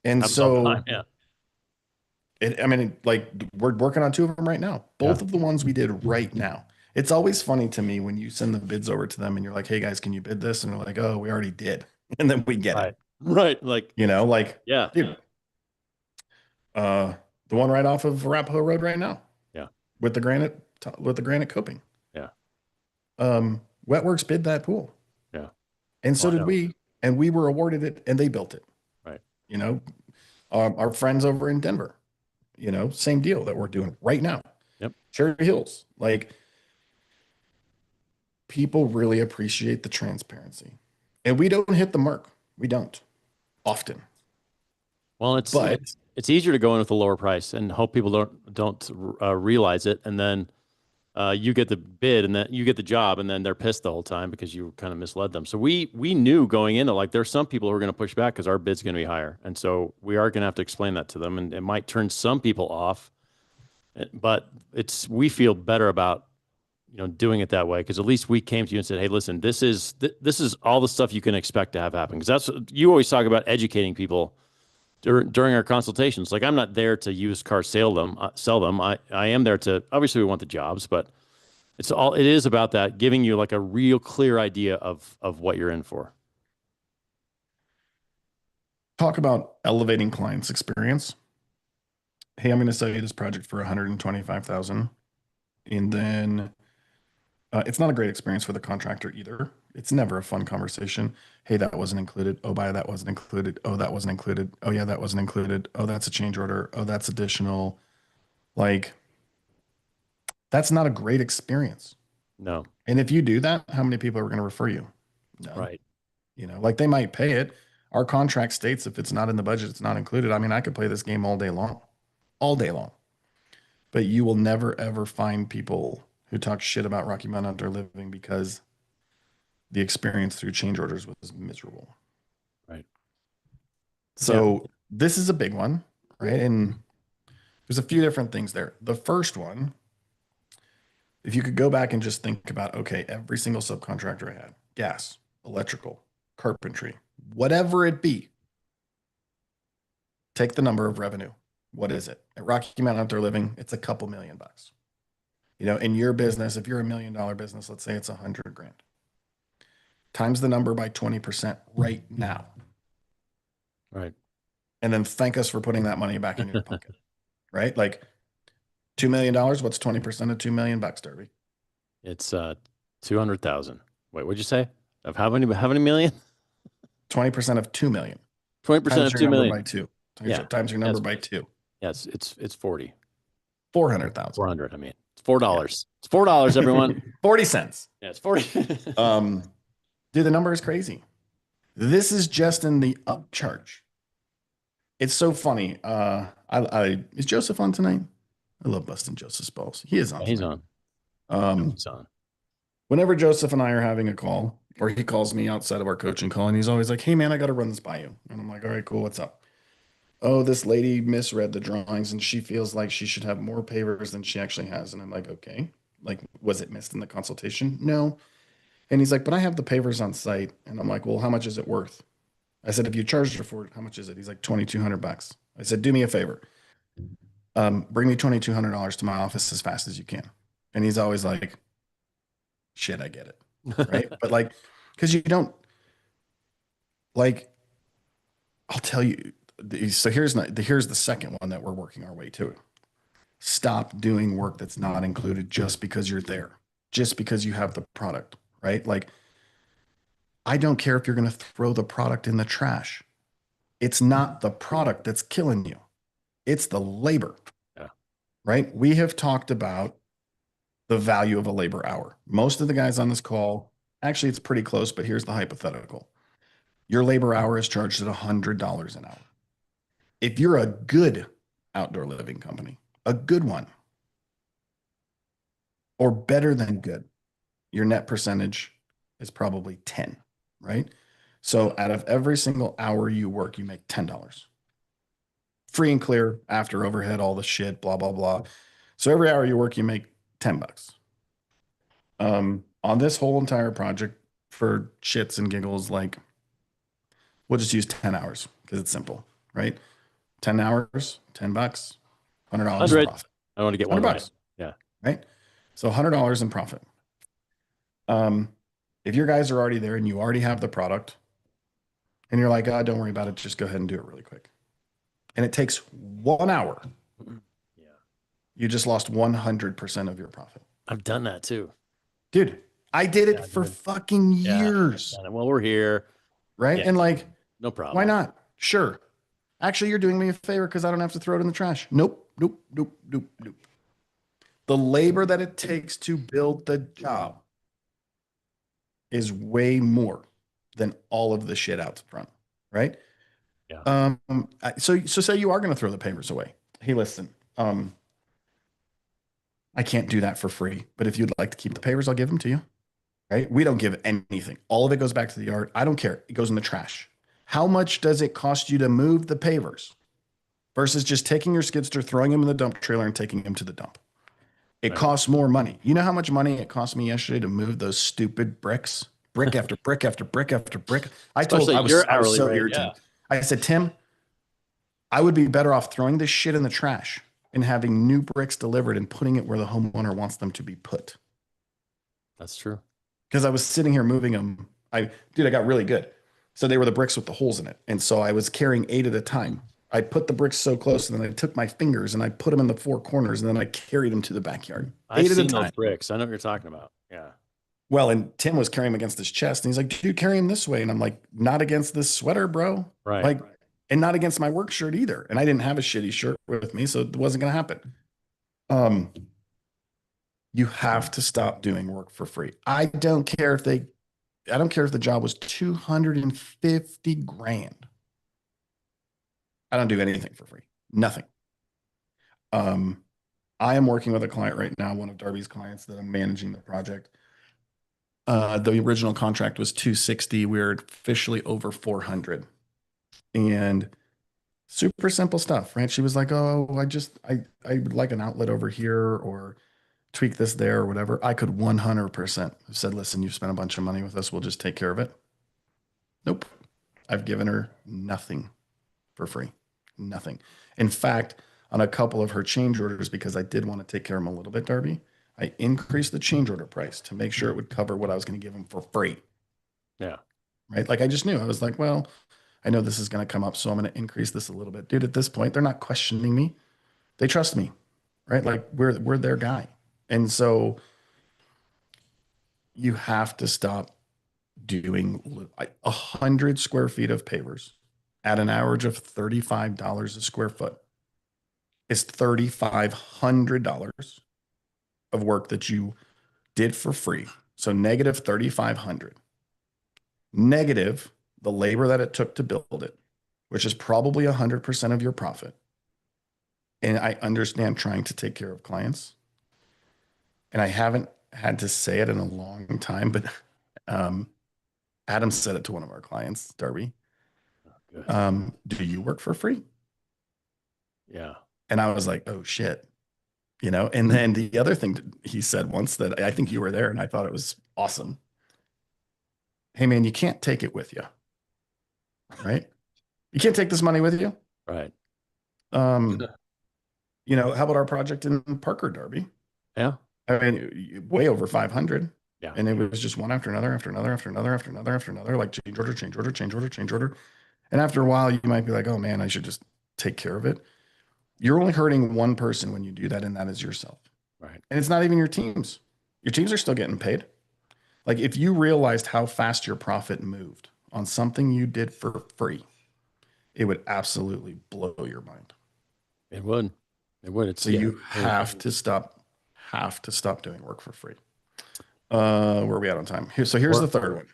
And so, yeah. Like, we're working on 2 of them right now. Both of the ones we did right now. It's always funny to me when you send the bids over to them and you're like, hey guys, can you bid this? And they're like, oh, we already did. And then we get it. Right. Like, yeah. Dude, the one right off of Arapahoe Road right now. Yeah. With the granite coping. Yeah. Wetworks bid that pool. Yeah. And so did we, and we were awarded it and they built it. Right. Our friends over in Denver, same deal that we're doing right now. Yep. Cherry Hills. Like, people really appreciate the transparency, and we don't hit the mark. We don't often. Well, it's easier to go in with a lower price and hope people don't realize it, and then you get the bid and then you get the job, and then they're pissed the whole time because you kind of misled them. So we knew going into, like, there's some people who are going to push back because our bid's going to be higher, and so we are going to have to explain that to them, and it might turn some people off, but we feel better about doing it that way, because at least we came to you and said, hey, listen, this is all the stuff you can expect to have happen, because that's, you always talk about educating people during our consultations. Like, I'm not there to used car sell them. I am there to, obviously we want the jobs, but it is about that, giving you like a real clear idea of what you're in for. Talk about elevating clients' experience. Hey, I'm going to sell you this project for 125,000, and then it's not a great experience for the contractor either. It's never a fun conversation. Hey, that wasn't included. Oh, that wasn't included. Oh, that wasn't included. Oh, yeah, that wasn't included. Oh, that's a change order. Oh, that's additional. Like, that's not a great experience. No. And if you do that, how many people are going to refer you? No. Right. You know, like they might pay it. Our contract states if it's not in the budget, it's not included. I mean, I could play this game all day long. But you will never, ever find people who talk shit about Rocky Mountain Outdoor Living because the experience through change orders was miserable. Right. So this is a big one, right? And there's a few different things there. The first one, if you could go back and just think about, okay, every single subcontractor I had, gas, electrical, carpentry, whatever it be, take the number of revenue. What is it? At Rocky Mountain Outdoor Living, it's a couple $1,000,000. You know, in your business, if you're $1 million business, let's say it's 100 grand. Times the number by 20% right now. Right. And then thank us for putting that money back in your pocket. Right? Like $2 million, what's 20% of $2 million, Derby? It's 200,000. Wait, what'd you say? Of how many million? 20% of 2 million. 20% of 2 million. By 2. Yeah. Times your number by 2. Yes, it's 40. 400,000. 400, I mean. It's $4. It's $4, everyone. 40 cents. Yeah, it's 40. Dude, the number is crazy. This is just in the upcharge. It's so funny. Is Joseph on tonight? I love busting Joseph's balls. He is on. He's tonight. on. He's on. Whenever Joseph and I are having a call, or he calls me outside of our coaching call, and he's always like, "Hey man, I got to run this by you." And I'm like, "All right, cool. What's up?" "Oh, this lady misread the drawings and she feels like she should have more pavers than she actually has." And I'm like, "Okay, like, was it missed in the consultation?" "No." And he's like, "But I have the pavers on site." And I'm like, "Well, how much is it worth?" I said, "If you charged her for it, how much is it?" He's like, $2,200. I said, "Do me a favor. Bring me $2,200 to my office as fast as you can." And he's always like, "Shit, I get it." Right. But like, because you don't, like, I'll tell you. So here's the second one that we're working our way to. Stop doing work that's not included just because you're there, just because you have the product, right? Like, I don't care if you're going to throw the product in the trash. It's not the product that's killing you. It's the labor. Yeah. Right? We have talked about the value of a labor hour. Most of the guys on this call, actually, it's pretty close, but here's the hypothetical. Your labor hour is charged at $100 an hour. If you're a good outdoor living company, a good one, or better than good, your net percentage is probably 10, right? So out of every single hour you work, you make $10. Free and clear, after overhead, all the shit, blah, blah, blah. So every hour you work, you make $10. On this whole entire project, for shits and giggles, like, we'll just use 10 hours because it's simple, right? 10 hours, $10, $100 in profit. I want to get one $100. right. Yeah. Right. So $100 in profit. If your guys are already there and you already have the product and you're like, "Oh, don't worry about it. Just go ahead and do it really quick." And it takes 1 hour. Yeah. You just lost 100% of your profit. I've done that too. Dude, I did it for fucking years. Yeah. Well, we're here. Right. Yeah. And like, no problem. Why not? Sure. Actually, you're doing me a favor because I don't have to throw it in the trash. Nope. The labor that it takes to build the job is way more than all of the shit out front, right? Yeah. So say you are going to throw the pavers away. Hey, listen, I can't do that for free, but if you'd like to keep the pavers, I'll give them to you, right? We don't give anything. All of it goes back to the yard. I don't care. It goes in the trash. How much does it cost you to move the pavers versus just taking your skidster, throwing them in the dump trailer and taking them to the dump? It costs more money. You know how much money it cost me yesterday to move those stupid bricks, brick after brick after brick after brick? I was so irritated. I said, "Tim, I would be better off throwing this shit in the trash and having new bricks delivered and putting it where the homeowner wants them to be put. That's true. Because I was sitting here moving them. I got really good. So they were the bricks with the holes in it. And so I was carrying 8 at a time. I put the bricks so close, and then I took my fingers and I put them in the 4 corners, and then I carried them to the backyard. I've 8 at a seen time. those bricks. I know what you're talking about. Yeah. Well, and Tim was carrying him against his chest, and he's like, dude, carry him this way. And I'm like, not against this sweater, bro. Right. Like, and not against my work shirt either. And I didn't have a shitty shirt with me, so it wasn't going to happen. You have to stop doing work for free. I don't care if the job was 250 grand. I don't do anything for free. Nothing. I am working with a client right now, one of Darby's clients that I'm managing the project. The original contract was 260. We're officially over 400. And super simple stuff, right? She was like, oh, I would like an outlet over here, or tweak this there, or whatever. I could 100% have said, listen, you've spent a bunch of money with us. We'll just take care of it. Nope. I've given her nothing for free. Nothing. In fact, on a couple of her change orders, because I did want to take care of them a little bit, Darby, I increased the change order price to make sure it would cover what I was going to give them for free. Yeah. Right. Like I just knew. I was like, well, I know this is going to come up, so I'm going to increase this a little bit. Dude, at this point, they're not questioning me. They trust me. Right. Like we're their guy. And so you have to stop doing 100 square feet of pavers at an average of $35 a square foot. It's $3,500 of work that you did for free. So negative 3,500. Negative the labor that it took to build it, which is probably 100% of your profit. And I understand trying to take care of clients. And I haven't had to say it in a long time, but Adam said it to one of our clients, Darby. Do you work for free? Yeah. And I was like, oh shit. And then the other thing he said once that I think you were there and I thought it was awesome. Hey man, you can't take it with you. Right? You can't take this money with you. Right. How about our project in Parker, Darby? Yeah. I mean, way over 500. Yeah. And it was just one after another, like change order, change order, change order, change order. And after a while, you might be like, oh man, I should just take care of it. You're only hurting one person when you do that, and that is yourself. Right. And it's not even your teams. Your teams are still getting paid. Like if you realized how fast your profit moved on something you did for free, it would absolutely blow your mind. It would. It would. You have to stop doing work for free. Where are we at on time? Here's the third one.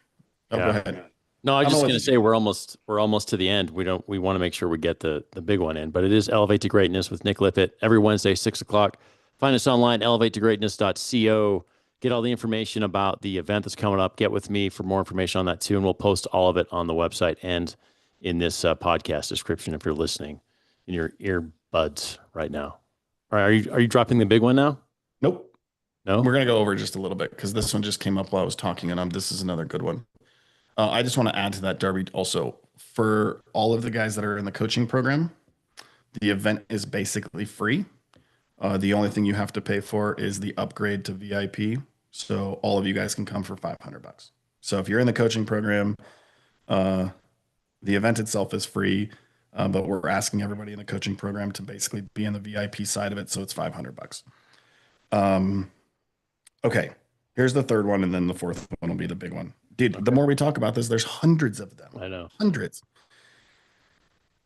Oh, yeah. Go ahead. No, I was just going to say we're almost to the end. We want to make sure we get the big one in, but it is Elevate to Greatness with Nick Lippitt every Wednesday, 6:00. Find us online, elevatetogreatness.co. Get all the information about the event that's coming up. Get with me for more information on that too. And we'll post all of it on the website and in this podcast description if you're listening in your earbuds right now. All right. Are you dropping the big one now? Nope. No, we're going to go over just a little bit because this one just came up while I was talking, and this is another good one. I just want to add to that, Darby, also for all of the guys that are in the coaching program, the event is basically free. The only thing you have to pay for is the upgrade to VIP. So all of you guys can come for $500. So if you're in the coaching program, the event itself is free, but we're asking everybody in the coaching program to basically be in the VIP side of it. So it's $500. Okay, here's the third one, and then the fourth one will be the big one. Dude, okay. The more we talk about this, there's hundreds of them. I know. Hundreds.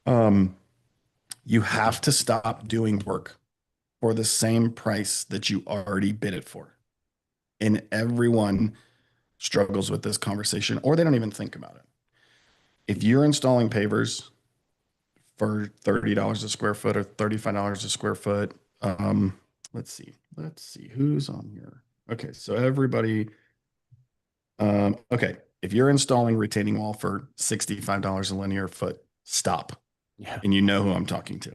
You have to stop doing work for the same price that you already bid it for. And everyone struggles with this conversation, or they don't even think about it. If you're installing pavers for $30 a square foot or $35 a square foot, let's see who's on here. Okay, so everybody, okay, if you're installing retaining wall for $65 a linear foot, stop. Yeah. And you know who I'm talking to.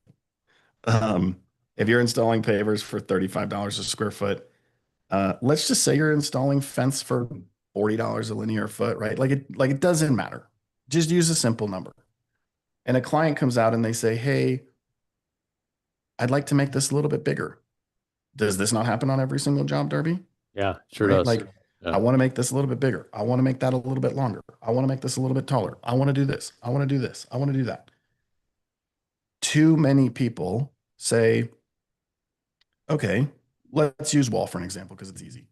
If you're installing pavers for $35 a square foot, let's just say you're installing fence for $40 a linear foot, right? Like it doesn't matter. Just use a simple number. and a client comes out and they say, hey, I'd like to make this a little bit bigger. Does this not happen on every single job, Darby? Yeah, sure Right? does. Like, Yeah. I want to make this a little bit bigger. I want to make that a little bit longer. I want to make this a little bit taller. I want to do this. I want to do this. I want to do that. Too many people say, okay, let's use wall for an example because it's easy.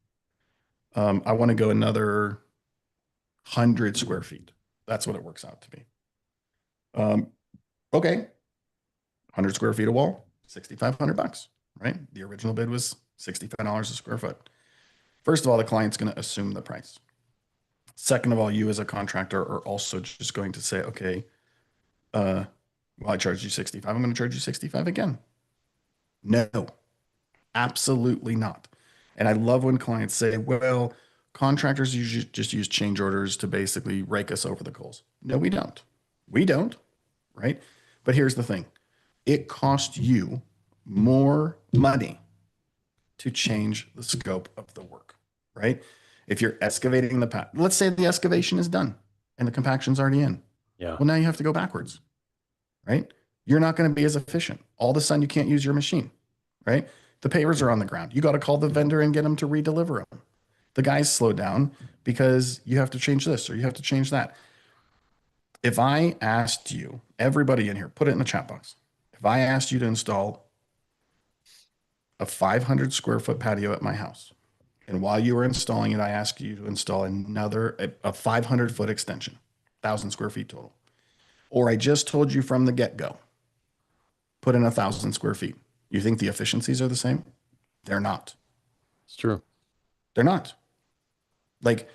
I want to go another 100 square feet. That's what it works out to be. Okay, 100 square feet of wall, $6,500, right? The original bid was $65 a square foot. First of all, the client's going to assume the price. Second of all, you as a contractor are also just going to say, okay, well, I charged you 65. I'm going to charge you 65 again. No, absolutely not. And I love when clients say, well, contractors usually just use change orders to basically rake us over the coals. No, we don't. We don't, right? But here's the thing. It costs you more money to change the scope of the work, right? If you're excavating the path, let's say the excavation is done and the compaction's already in. Yeah. Well, now you have to go backwards, right? You're not going to be as efficient. All of a sudden, you can't use your machine, right? The pavers are on the ground. You got to call the vendor and get them to redeliver them. The guys slow down because you have to change this or you have to change that. If I asked you, everybody in here, put it in the chat box. If I asked you to install a 500 square foot patio at my house, and while you were installing it, I asked you to install a 500 foot extension, 1,000 square feet total. Or I just told you from the get-go, put in 1,000 square feet. You think the efficiencies are the same? They're not. It's true. They're not. Like,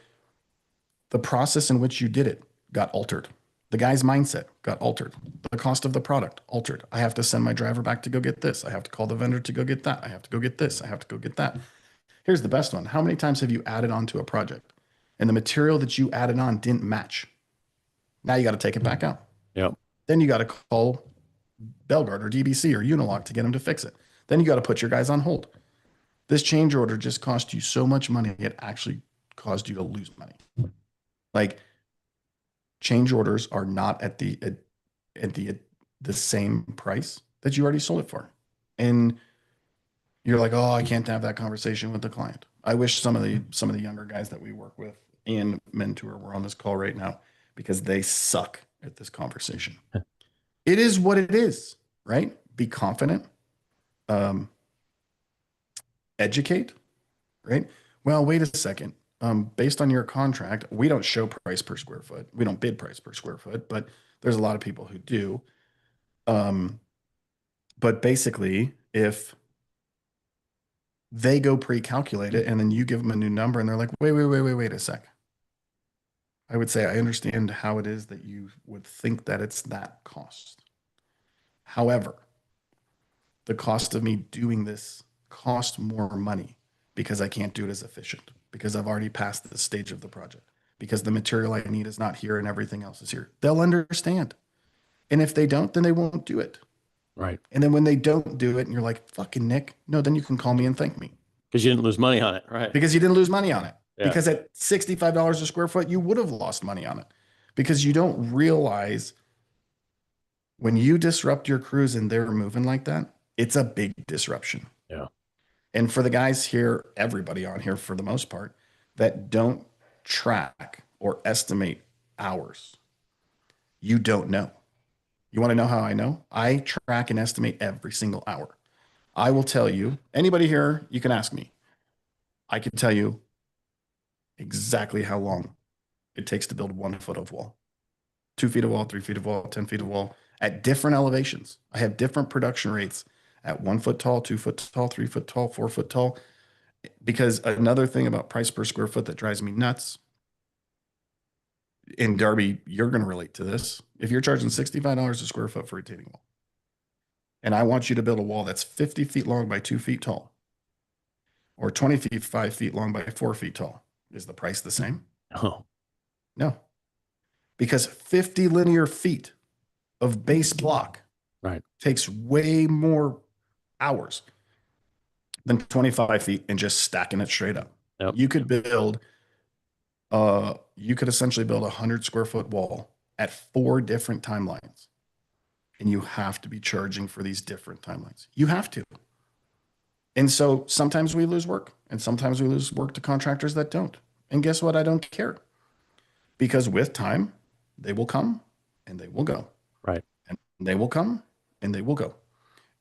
the process in which you did it got altered. The guy's mindset got altered. The cost of the product altered. I have to send my driver back to go get this. I have to call the vendor to go get that. I have to go get this. I have to go get that. Here's the best one. How many times have you added on to a project and the material that you added on didn't match? Now you got to take it back out. Yep. Then you got to call Belgard or DBC or Unilog to get them to fix it. Then you got to put your guys on hold. This change order just cost you so much money, it actually caused you to lose money. Like, change orders are not at the same price that you already sold it for. And you're like, oh, I can't have that conversation with the client. I wish some of the younger guys that we work with and mentor were on this call right now because they suck at this conversation. It is what it is, right? Be confident. Educate, right? Well, wait a second. Based on your contract, we don't show price per square foot. We don't bid price per square foot, but there's a lot of people who do. But basically, if they go pre-calculate it and then you give them a new number and they're like, wait a sec. I would say, I understand how it is that you would think that it's that cost. However, the cost of me doing this cost more money because I can't do it as efficient, because I've already passed the stage of the project, because the material I need is not here and everything else is here. They'll understand. And if they don't, then they won't do it. Right. And then when they don't do it and you're like, fucking Nick, no, then you can call me and thank me. Because you didn't lose money on it. Right. Because you didn't lose money on it. Yeah. Because at $65 a square foot, you would have lost money on it. Because you don't realize when you disrupt your crews and they're moving like that, it's a big disruption. Yeah. And for the guys here, everybody on here for the most part, that don't track or estimate hours, you don't know. You want to know how I know? I track and estimate every single hour. I will tell you, anybody here, you can ask me. I can tell you exactly how long it takes to build 1 foot of wall, 2 feet of wall, 3 feet of wall, 10 feet of wall at different elevations. I have different production rates at 1 foot tall, 2 foot tall, 3 foot tall, 4 foot tall. Because another thing about price per square foot that drives me nuts, and Darby, you're going to relate to this. If you're charging $65 a square foot for a retaining wall, and I want you to build a wall that's 50 feet long by 2 feet tall, or 25 feet long by 4 feet tall, is the price the same? Oh. No. Because 50 linear feet of base block Right. takes way more hours than 25 feet and just stacking it straight up. Yep. You could build, you could essentially build a 100 square foot wall at 4 different timelines. and you have to be charging for these different timelines. You have to. And so sometimes we lose work, and sometimes we lose work to contractors that don't. And guess what? I don't care, because with time, they will come and they will go. Right. And they will come and they will go.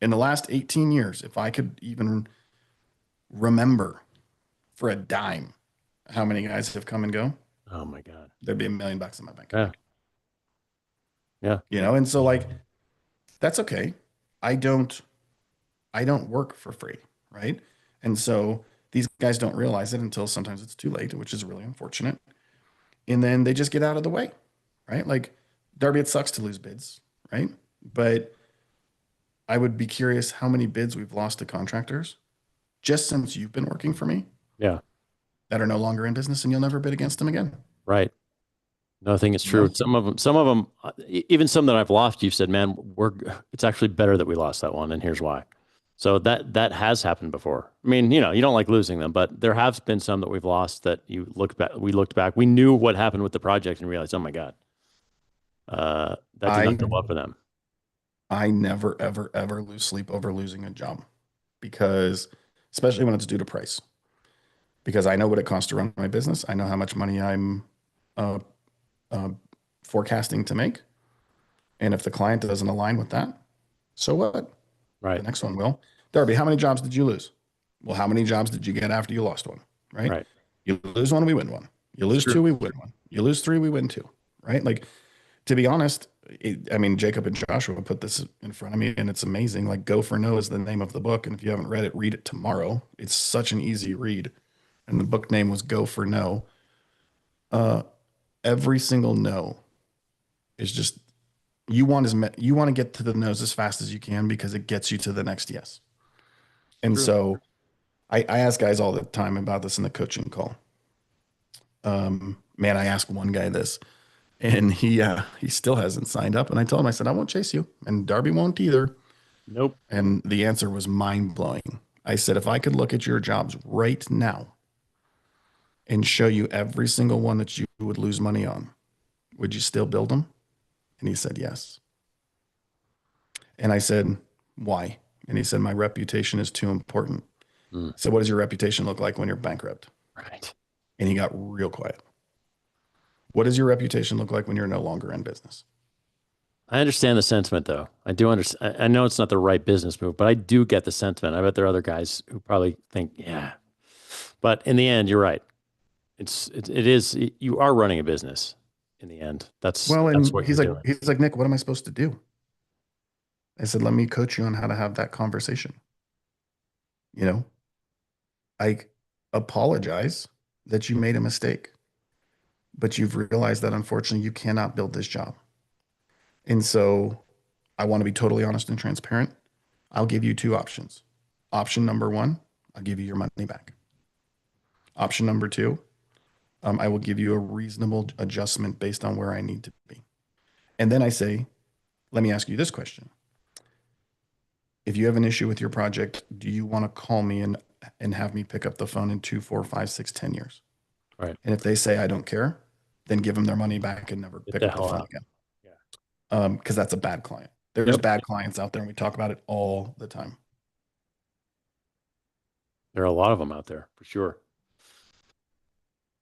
In the last 18 years, if I could even remember for a dime how many guys have come and go, Oh my God. there'd be $1 million in my bank. Yeah. Yeah. You know, and so like, that's okay. I don't work for free, right? And so these guys don't realize it until sometimes it's too late, which is really unfortunate. And then they just get out of the way, right? Like, Darby, it sucks to lose bids, right? But I would be curious how many bids we've lost to contractors just since you've been working for me Yeah. that are no longer in business, and you'll never bid against them again. Right. No, I think it's true. Yeah. Some of them, even some that I've lost, you've said, man, it's actually better that we lost that one. And here's why. So that has happened before. I mean, you know, you don't like losing them, but there have been some that we've lost that we looked back, we knew what happened with the project and realized, oh my God, that did not go well for them. I never, ever, ever lose sleep over losing a job, because especially when it's due to price, because I know what it costs to run my business. I know how much money I'm forecasting to make. And if the client doesn't align with that, so what? Right. The next one will. Darby, how many jobs did you lose? Well, how many jobs did you get after you lost one? Right. Right. You lose one, we win one. You lose two, we win one. You lose three, we win two. Right. Like, to be honest, I mean, Jacob and Joshua put this in front of me, and it's amazing. Like, Go for No is the name of the book. And if you haven't read it, read it tomorrow. It's such an easy read. And the book name was Go for No. Every single no is just, you want to get to the no's as fast as you can, because it gets you to the next yes. And True. so I ask guys all the time about this in the coaching call. Man, I asked one guy this, and he still hasn't signed up. And I told him, I said, I won't chase you, and Darby won't either. Nope. And the answer was mind blowing. I said, if I could look at your jobs right now and show you every single one that you would lose money on, would you still build them? And he said, yes. And I said, why? And he said, my reputation is too important. So what does your reputation look like when you're bankrupt? Right. And he got real quiet. What does your reputation look like when you're no longer in business? I understand the sentiment, though. I do understand. I know it's not the right business move, but I do get the sentiment. I bet there are other guys who probably think, yeah. But in the end, you're right. It is, you are running a business in the end. That's what he's you're like, doing. Nick, what am I supposed to do? I said, let me coach you on how to have that conversation. You know, I apologize that you made a mistake, but you've realized that unfortunately you cannot build this job. And so I want to be totally honest and transparent. I'll give you two options. Option number one, I'll give you your money back. Option number two, I will give you a reasonable adjustment based on where I need to be. And then I say, let me ask you this question. If you have an issue with your project, do you want to call me and have me pick up the phone in 2, 4, 5, 6, 10 years? Right. And if they say, I don't care, then give them their money back and never pick up the phone again. Yeah. Because that's a bad client. There's bad clients out there, and we talk about it all the time. There are a lot of them out there, for sure.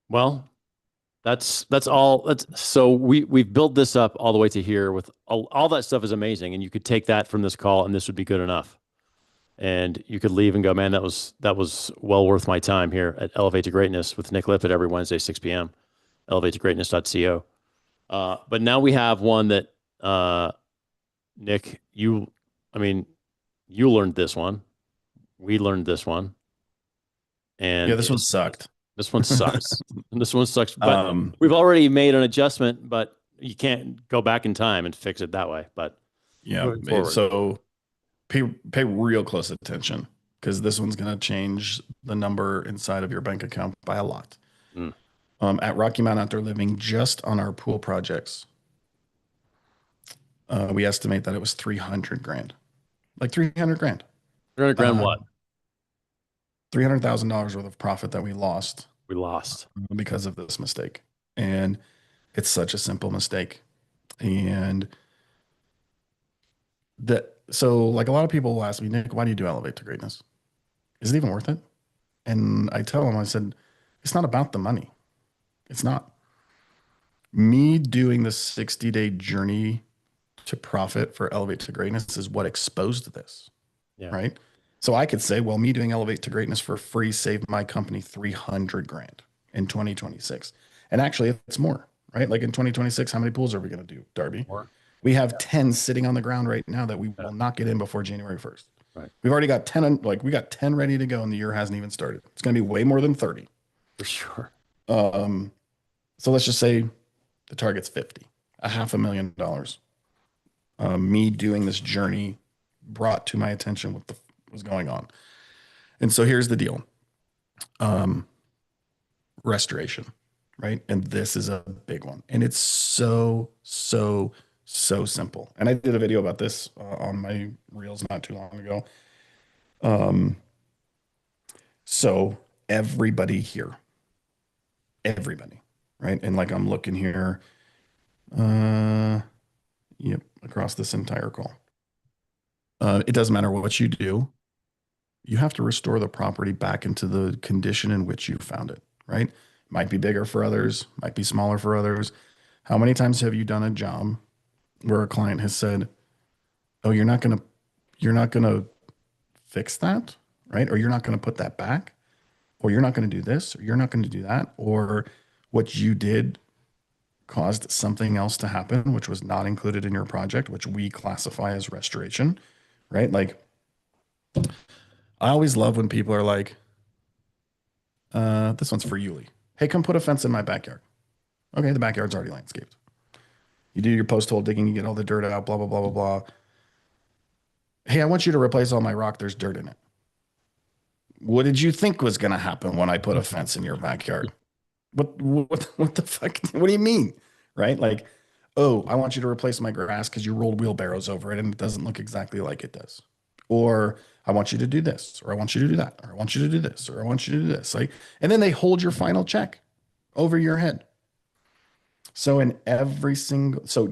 Well, that's all. So we've built this up all the way to here with all that stuff is amazing. And you could take that from this call and this would be good enough. And you could leave and go, man, that was well worth my time here at Elevate to Greatness with Nick Lippitt every Wednesday, 6 p.m. elevatetogreatness.co. But now we have one that, Nick, you learned this one. We learned this one. And yeah, this one sucked. This one sucks. This one sucks. But we've already made an adjustment, but you can't go back in time and fix it that way. But yeah, so pay real close attention, because this one's going to change the number inside of your bank account by a lot. At Rocky Mountain Outdoor Living, just on our pool projects, we estimate that it was 300 grand, like 300 grand. 300 grand what? $300,000 worth of profit that we lost. We lost because of this mistake. And it's such a simple mistake. And So like a lot of people will ask me, Nick, why do you do Elevate to Greatness? Is it even worth it? And I tell them, I said, it's not about the money. It's not. Me doing the 60-day journey to profit for Elevate to Greatness is what exposed this, right? So I could say, well, me doing Elevate to Greatness for free saved my company 300 grand in 2026. And actually, it's more, right? Like in 2026, how many pools are we going to do, Darby? More. We have 10 sitting on the ground right now that we will not get in before January 1st. Right. We've already got 10, like we got 10 ready to go and the year hasn't even started. It's going to be way more than 30. For sure. So let's just say the target's 50, $500,000. Me doing this journey brought to my attention what was going on. And so here's the deal. Restoration, right? And this is a big one. And it's so simple. And I did a video about this on my reels not too long ago. So everybody here, right? And like I'm looking here, yep, across this entire call. It doesn't matter what you do. You have to restore the property back into the condition in which you found it, right? Might be bigger for others, might be smaller for others. How many times have you done a job where a client has said, "Oh, you're not going to fix that," right? Or you're not going to put that back, or you're not going to do this, or you're not going to do that, or what you did caused something else to happen, which was not included in your project, which we classify as restoration, right? Like, I always love when people are like, this one's for Yuli. Hey, come put a fence in my backyard. Okay, the backyard's already landscaped. You do your post hole digging, you get all the dirt out, blah, blah, blah, blah, blah. Hey, I want you to replace all my rock. There's dirt in it. What did you think was going to happen when I put a fence in your backyard? What the fuck? What do you mean? Right? Like, oh, I want you to replace my grass because you rolled wheelbarrows over it and it doesn't look exactly like it does. Or I want you to do this, or I want you to do that, or I want you to do this, or I want you to do this. Like, and then they hold your final check over your head. So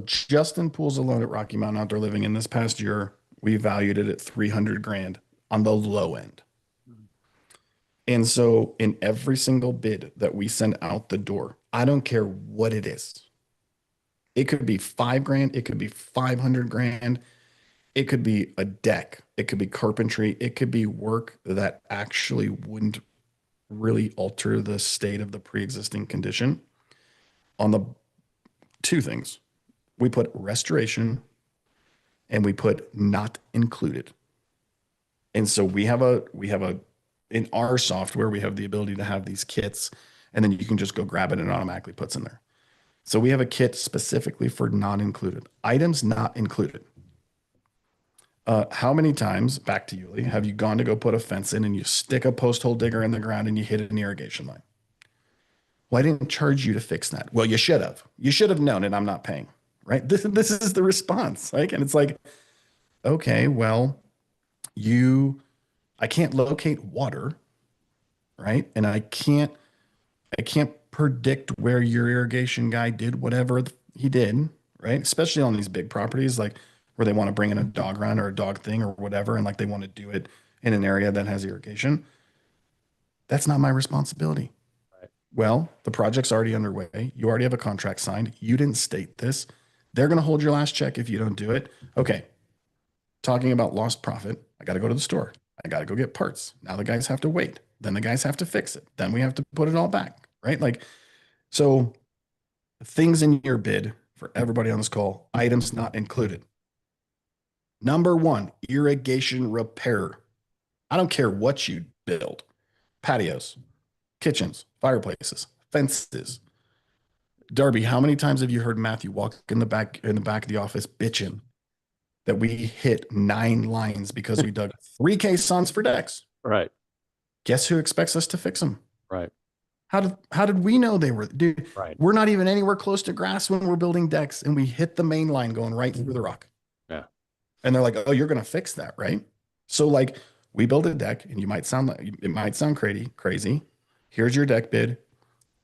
just in pools alone at Rocky Mountain Outdoor Living in this past year, we valued it at 300 grand on the low end. And so in every single bid that we send out the door, I don't care what it is. It could be 5 grand. It could be 500 grand. It could be a deck. It could be carpentry. It could be work that actually wouldn't really alter the state of the pre-existing condition. On the 2 things, we put restoration and we put not included. And so we have a in our software, we have the ability to have these kits, and then you can just go grab it and it automatically puts in there. So we have a kit specifically for not included items, not included. How many times, back to Yuli, have you gone to go put a fence in and you stick a post hole digger in the ground and you hit an irrigation line? Well, I didn't charge you to fix that. Well, you should have. You should have known, and I'm not paying, right? This is the response, right? And it's like, okay, well, I can't locate water, right? And I can't predict where your irrigation guy did whatever he did, right? Especially on these big properties, like where they want to bring in a dog run or a dog thing or whatever, and like they want to do it in an area that has irrigation. That's not my responsibility. Right. Well, the project's already underway. You already have a contract signed. You didn't state this. They're going to hold your last check if you don't do it. Okay. Talking about lost profit, I got to go to the store. I got to go get parts. Now the guys have to wait. Then the guys have to fix it. Then we have to put it all back, right? Like, so things in your bid for everybody on this call, items not included. Number 1, irrigation repair. I don't care what you build. Patios, kitchens, fireplaces, fences. Darby, how many times have you heard Matthew walk in the back of the office bitching that we hit 9 lines because we dug 3 caissons for decks? Right. Guess who expects us to fix them? Right. How did we know they were? Dude, right. We're not even anywhere close to grass when we're building decks, and we hit the main line going right through the rock. Yeah. And they're like, "Oh, you're going to fix that, right?" So like, we build a deck, and it might sound crazy. Here's your deck bid.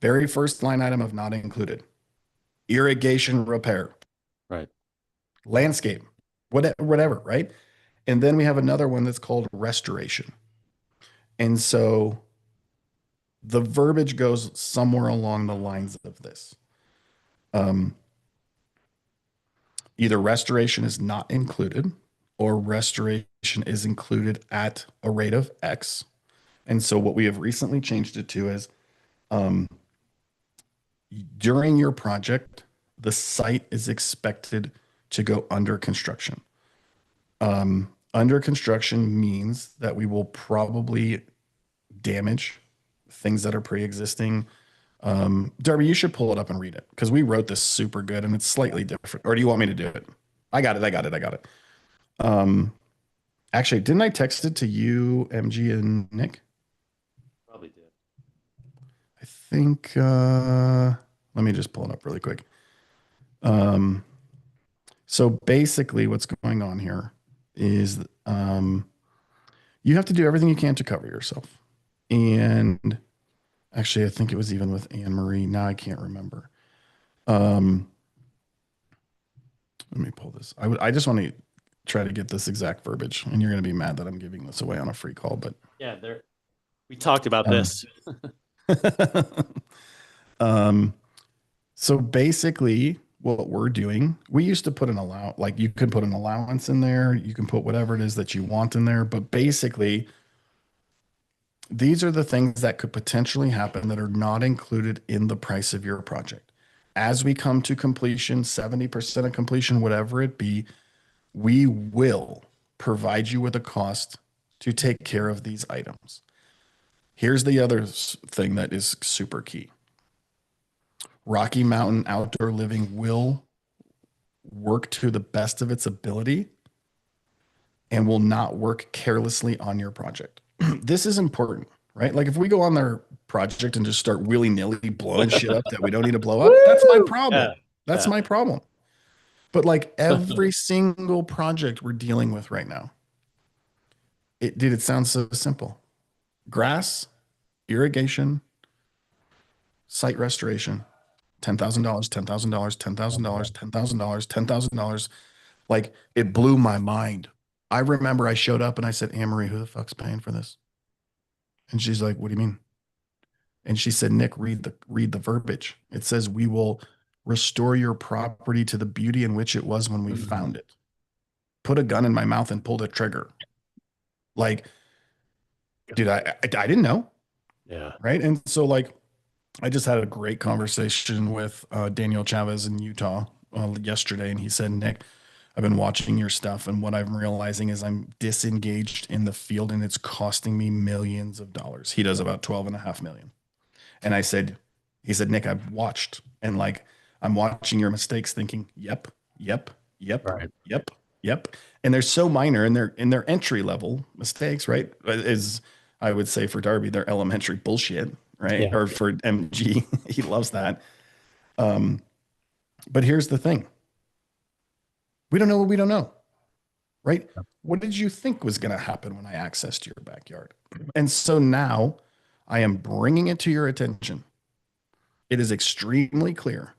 Very first line item of not included. Irrigation repair. Right. Landscape. whatever, right? And then we have another one that's called restoration. And so the verbiage goes somewhere along the lines of this. Um, Either restoration is not included or restoration is included at a rate of X. And so what we have recently changed it to is um, during your project, the site is expected to go under construction. Under construction means that we will probably damage things that are pre-existing. Darby, you should pull it up and read it because we wrote this super good and it's slightly different. Or do you want me to do it? I got it. Actually, didn't I text it to you, MG, and Nick? Probably did. I think, let me just pull it up really quick. So basically what's going on here is you have to do everything you can to cover yourself. And actually, I think it was even with Anne Marie. Now I can't remember. Let me pull this. I just want to try to get this exact verbiage, and you're going to be mad that I'm giving this away on a free call, but Yeah, we talked about this. So basically what we're doing, we used to put like you could put an allowance in there, you can put whatever it is that you want in there, but basically these are the things that could potentially happen that are not included in the price of your project. As we come to completion, 70% of completion, whatever it be, we will provide you with a cost to take care of these items. Here's the other thing that is super key. Rocky Mountain Outdoor Living will work to the best of its ability and will not work carelessly on your project. This is important, right? Like if we go on their project and just start willy-nilly blowing shit up that we don't need to blow up, that's my problem. That's my problem. But like every single project we're dealing with right now, it sounds so simple. Grass, irrigation, site restoration, $10,000, $10,000, $10,000, $10,000, $10,000. Like it blew my mind. I remember I showed up and I said, Anne Marie, who the fuck's paying for this? And she's like, what do you mean? And she said, Nick, read the verbiage. It says we will restore your property to the beauty in which it was when we found it. Put a gun in my mouth and pulled a trigger. Like, dude, I didn't know. Yeah. Right. And so like, I just had a great conversation with Daniel Chavez in Utah yesterday. And he said, Nick, I've been watching your stuff. And what I'm realizing is I'm disengaged in the field and it's costing me millions of dollars. He does about 12.5 million. And he said, Nick, I've watched and like, I'm watching your mistakes thinking, yep, Right. yep. And they're so minor and in their entry level mistakes, right? Is I would say for Darby, they're elementary bullshit, right? Yeah. Or for MG, he loves that. But here's the thing. We don't know what we don't know, right? What did you think was going to happen when I accessed your backyard? And so now I am bringing it to your attention. It is extremely clear.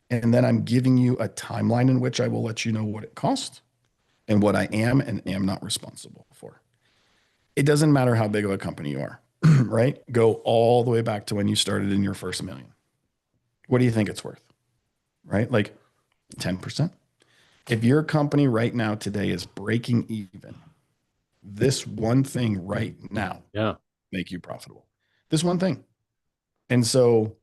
And then I'm giving you a timeline in which I will let you know what it costs and what I am and am not responsible for. It doesn't matter how big of a company you are, right? Go all the way back to when you started in your first million. What do you think it's worth? Right? Like 10%. If your company right now today is breaking even, this one thing right now make you profitable. This one thing. And so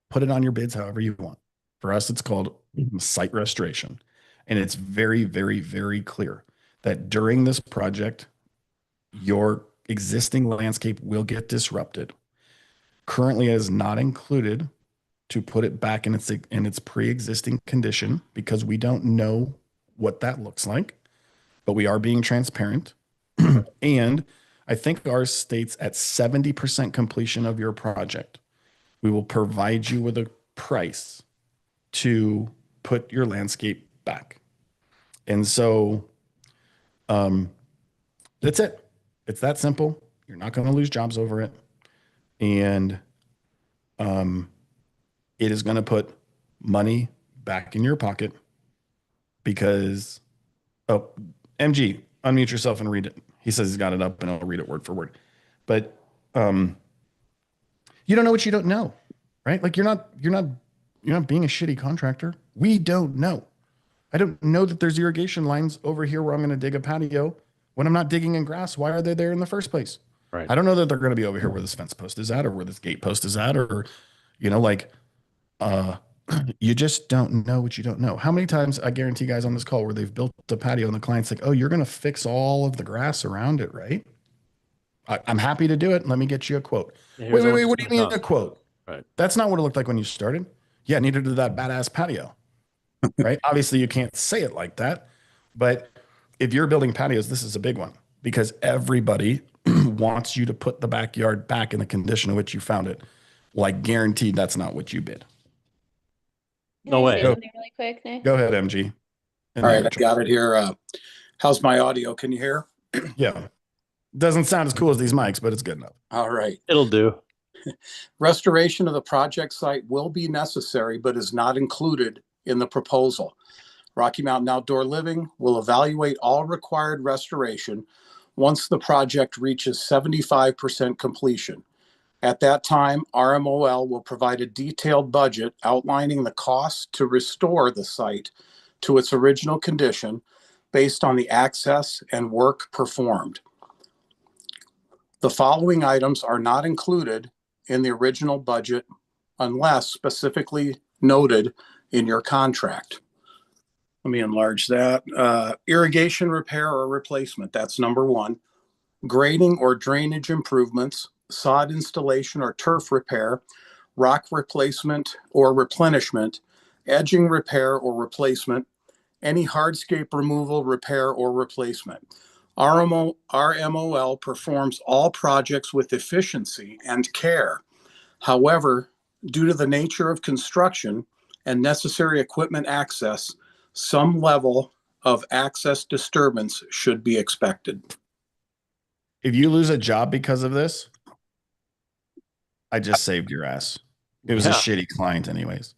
put it on your bids however you want. For us, it's called site restoration. And it's very, very, very clear that during this project, your existing landscape will get disrupted. Currently, it is not included to put it back in its pre-existing condition because we don't know what that looks like, but we are being transparent. And I think ours states at 70% completion of your project, we will provide you with a price to put your landscape back. And so that's it. It's that simple. You're not going to lose jobs over it. And it is going to put money back in your pocket because Oh, MG, unmute yourself and read it. He says he's got it up and I'll read it word for word. But you don't know what you don't know, right? Like you're not being a shitty contractor. We don't know. I don't know that there's irrigation lines over here where I'm going to dig a patio when I'm not digging in grass. Why are they there in the first place? Right. I don't know that they're going to be over here where this fence post is at or where this gate post is at, or, you know, like, you just don't know what you don't know. How many times I guarantee guys on this call where they've built a patio and the client's like, oh, you're going to fix all of the grass around it, right? I'm happy to do it. Let me get you a quote. Yeah, Wait, here's wait, how what much do you it's mean a gonna quote? Right. That's not what it looked like when you started. Yeah, neither did that badass patio, right? Obviously, you can't say it like that. But if you're building patios, this is a big one because everybody wants you to put the backyard back in the condition in which you found it. Like, guaranteed that's not what you bid. Can No I way. say something really quick, Nick? Go ahead, MG. All right, I got it here. How's my audio? Can you hear? Yeah. Doesn't sound as cool as these mics, but it's good enough. All right. It'll do. Restoration of the project site will be necessary, but is not included in the proposal. Rocky Mountain Outdoor Living will evaluate all required restoration once the project reaches 75% completion. At that time, RMOL will provide a detailed budget outlining the cost to restore the site to its original condition based on the access and work performed. The following items are not included in the original budget unless specifically noted in your contract. Let me enlarge that. Irrigation repair or replacement, that's number one. Grading or drainage improvements, sod installation or turf repair, rock replacement or replenishment, edging repair or replacement, any hardscape removal, repair, or replacement. RMOL performs all projects with efficiency and care. However, due to the nature of construction and necessary equipment access, some level of access disturbance should be expected. If you lose a job because of this, I just saved your ass. It was a shitty client anyways.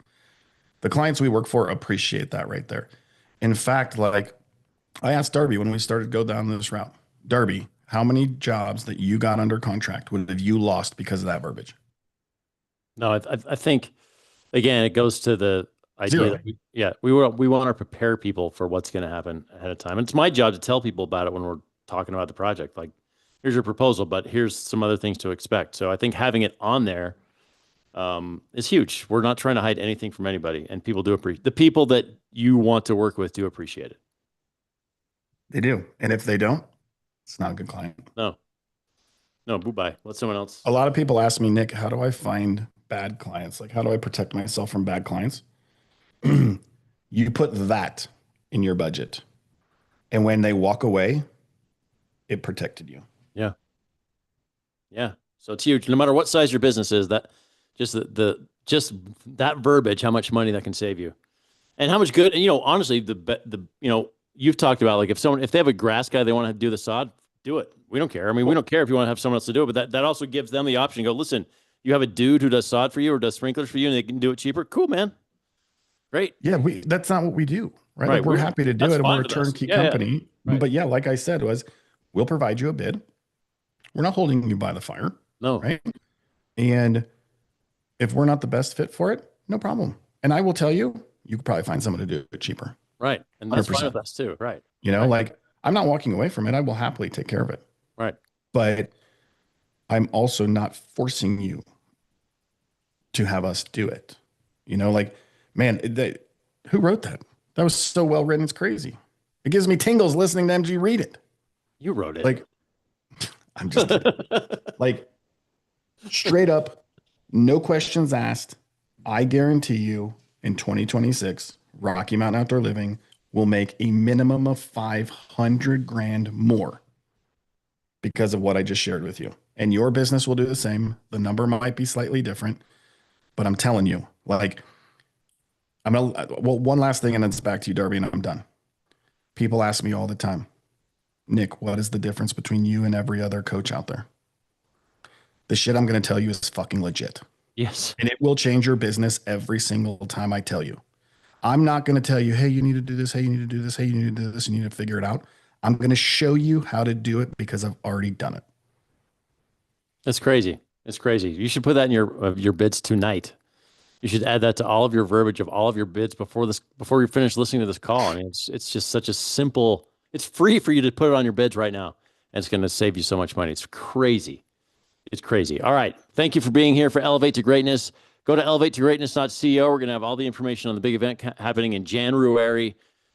The clients we work for appreciate that right there. In fact, like I asked Darby when we started go down this route, Darby, how many jobs that you got under contract would have you lost because of that verbiage? No, I think again, it goes to the idea Zero. that we want to prepare people for what's going to happen ahead of time. And it's my job to tell people about it when we're talking about the project. Like, here's your proposal, but here's some other things to expect. So I think having it on there is huge. We're not trying to hide anything from anybody, and people do appreciate the people that you want to work with do appreciate it. They do. And if they don't, it's not a good client. No, boo bye. Let someone else. A lot of people ask me, Nick, how do I find bad clients? Like, how do I protect myself from bad clients? You put that in your budget. And when they walk away, it protected you. Yeah. Yeah. So it's huge. No matter what size your business is, that just just that verbiage, how much money that can save you, and how much good. And, honestly, you've talked about, like, if they have a grass guy, they want to do the sod, do it. We don't care. I mean, we don't care if you want to have someone else to do it, but that also gives them the option to go, listen, you have a dude who does sod for you or does sprinklers for you and they can do it cheaper. Cool, man. Great. Yeah, that's not what we do, right? Right. Like, we're happy to do that's it, and fine we're a with us. turnkey Yeah, company. yeah. Right. But yeah, like I said, we'll provide you a bid. We're not holding you by the fire, No. right? And if we're not the best fit for it, no problem. And I will tell you, you could probably find someone to do it cheaper. Right. And that's 100%. fine with us too. Right. You know, Right. like, I'm not walking away from it. I will happily take care of it. Right. But I'm also not forcing you to have us do it. Like, man, who wrote that? That was so well written. It's crazy. It gives me tingles listening to MG read it. You wrote it. Like, I'm just kidding. Like, straight up, no questions asked. I guarantee you in 2026, Rocky Mountain Outdoor Living will make a minimum of 500 grand more because of what I just shared with you. And your business will do the same. The number might be slightly different, but I'm telling you, like, one last thing, and then it's back to you, Darby, and I'm done. People ask me all the time, Nick, what is the difference between you and every other coach out there? The shit I'm going to tell you is fucking legit. Yes. And it will change your business every single time I tell you. I'm not going to tell you, hey, you need to do this. Hey, you need to do this. Hey, you need to do this. You need to figure it out. I'm going to show you how to do it because I've already done it. That's crazy. It's crazy. You should put that in your bids tonight. You should add that to all of your verbiage of all of your bids before you finish listening to this call. I mean, it's just such a simple. It's free for you to put it on your bids right now, and it's going to save you so much money. It's crazy. It's crazy. All right. Thank you for being here for Elevate to Greatness. Go to elevatetogreatness.co. We're going to have all the information on the big event happening in January.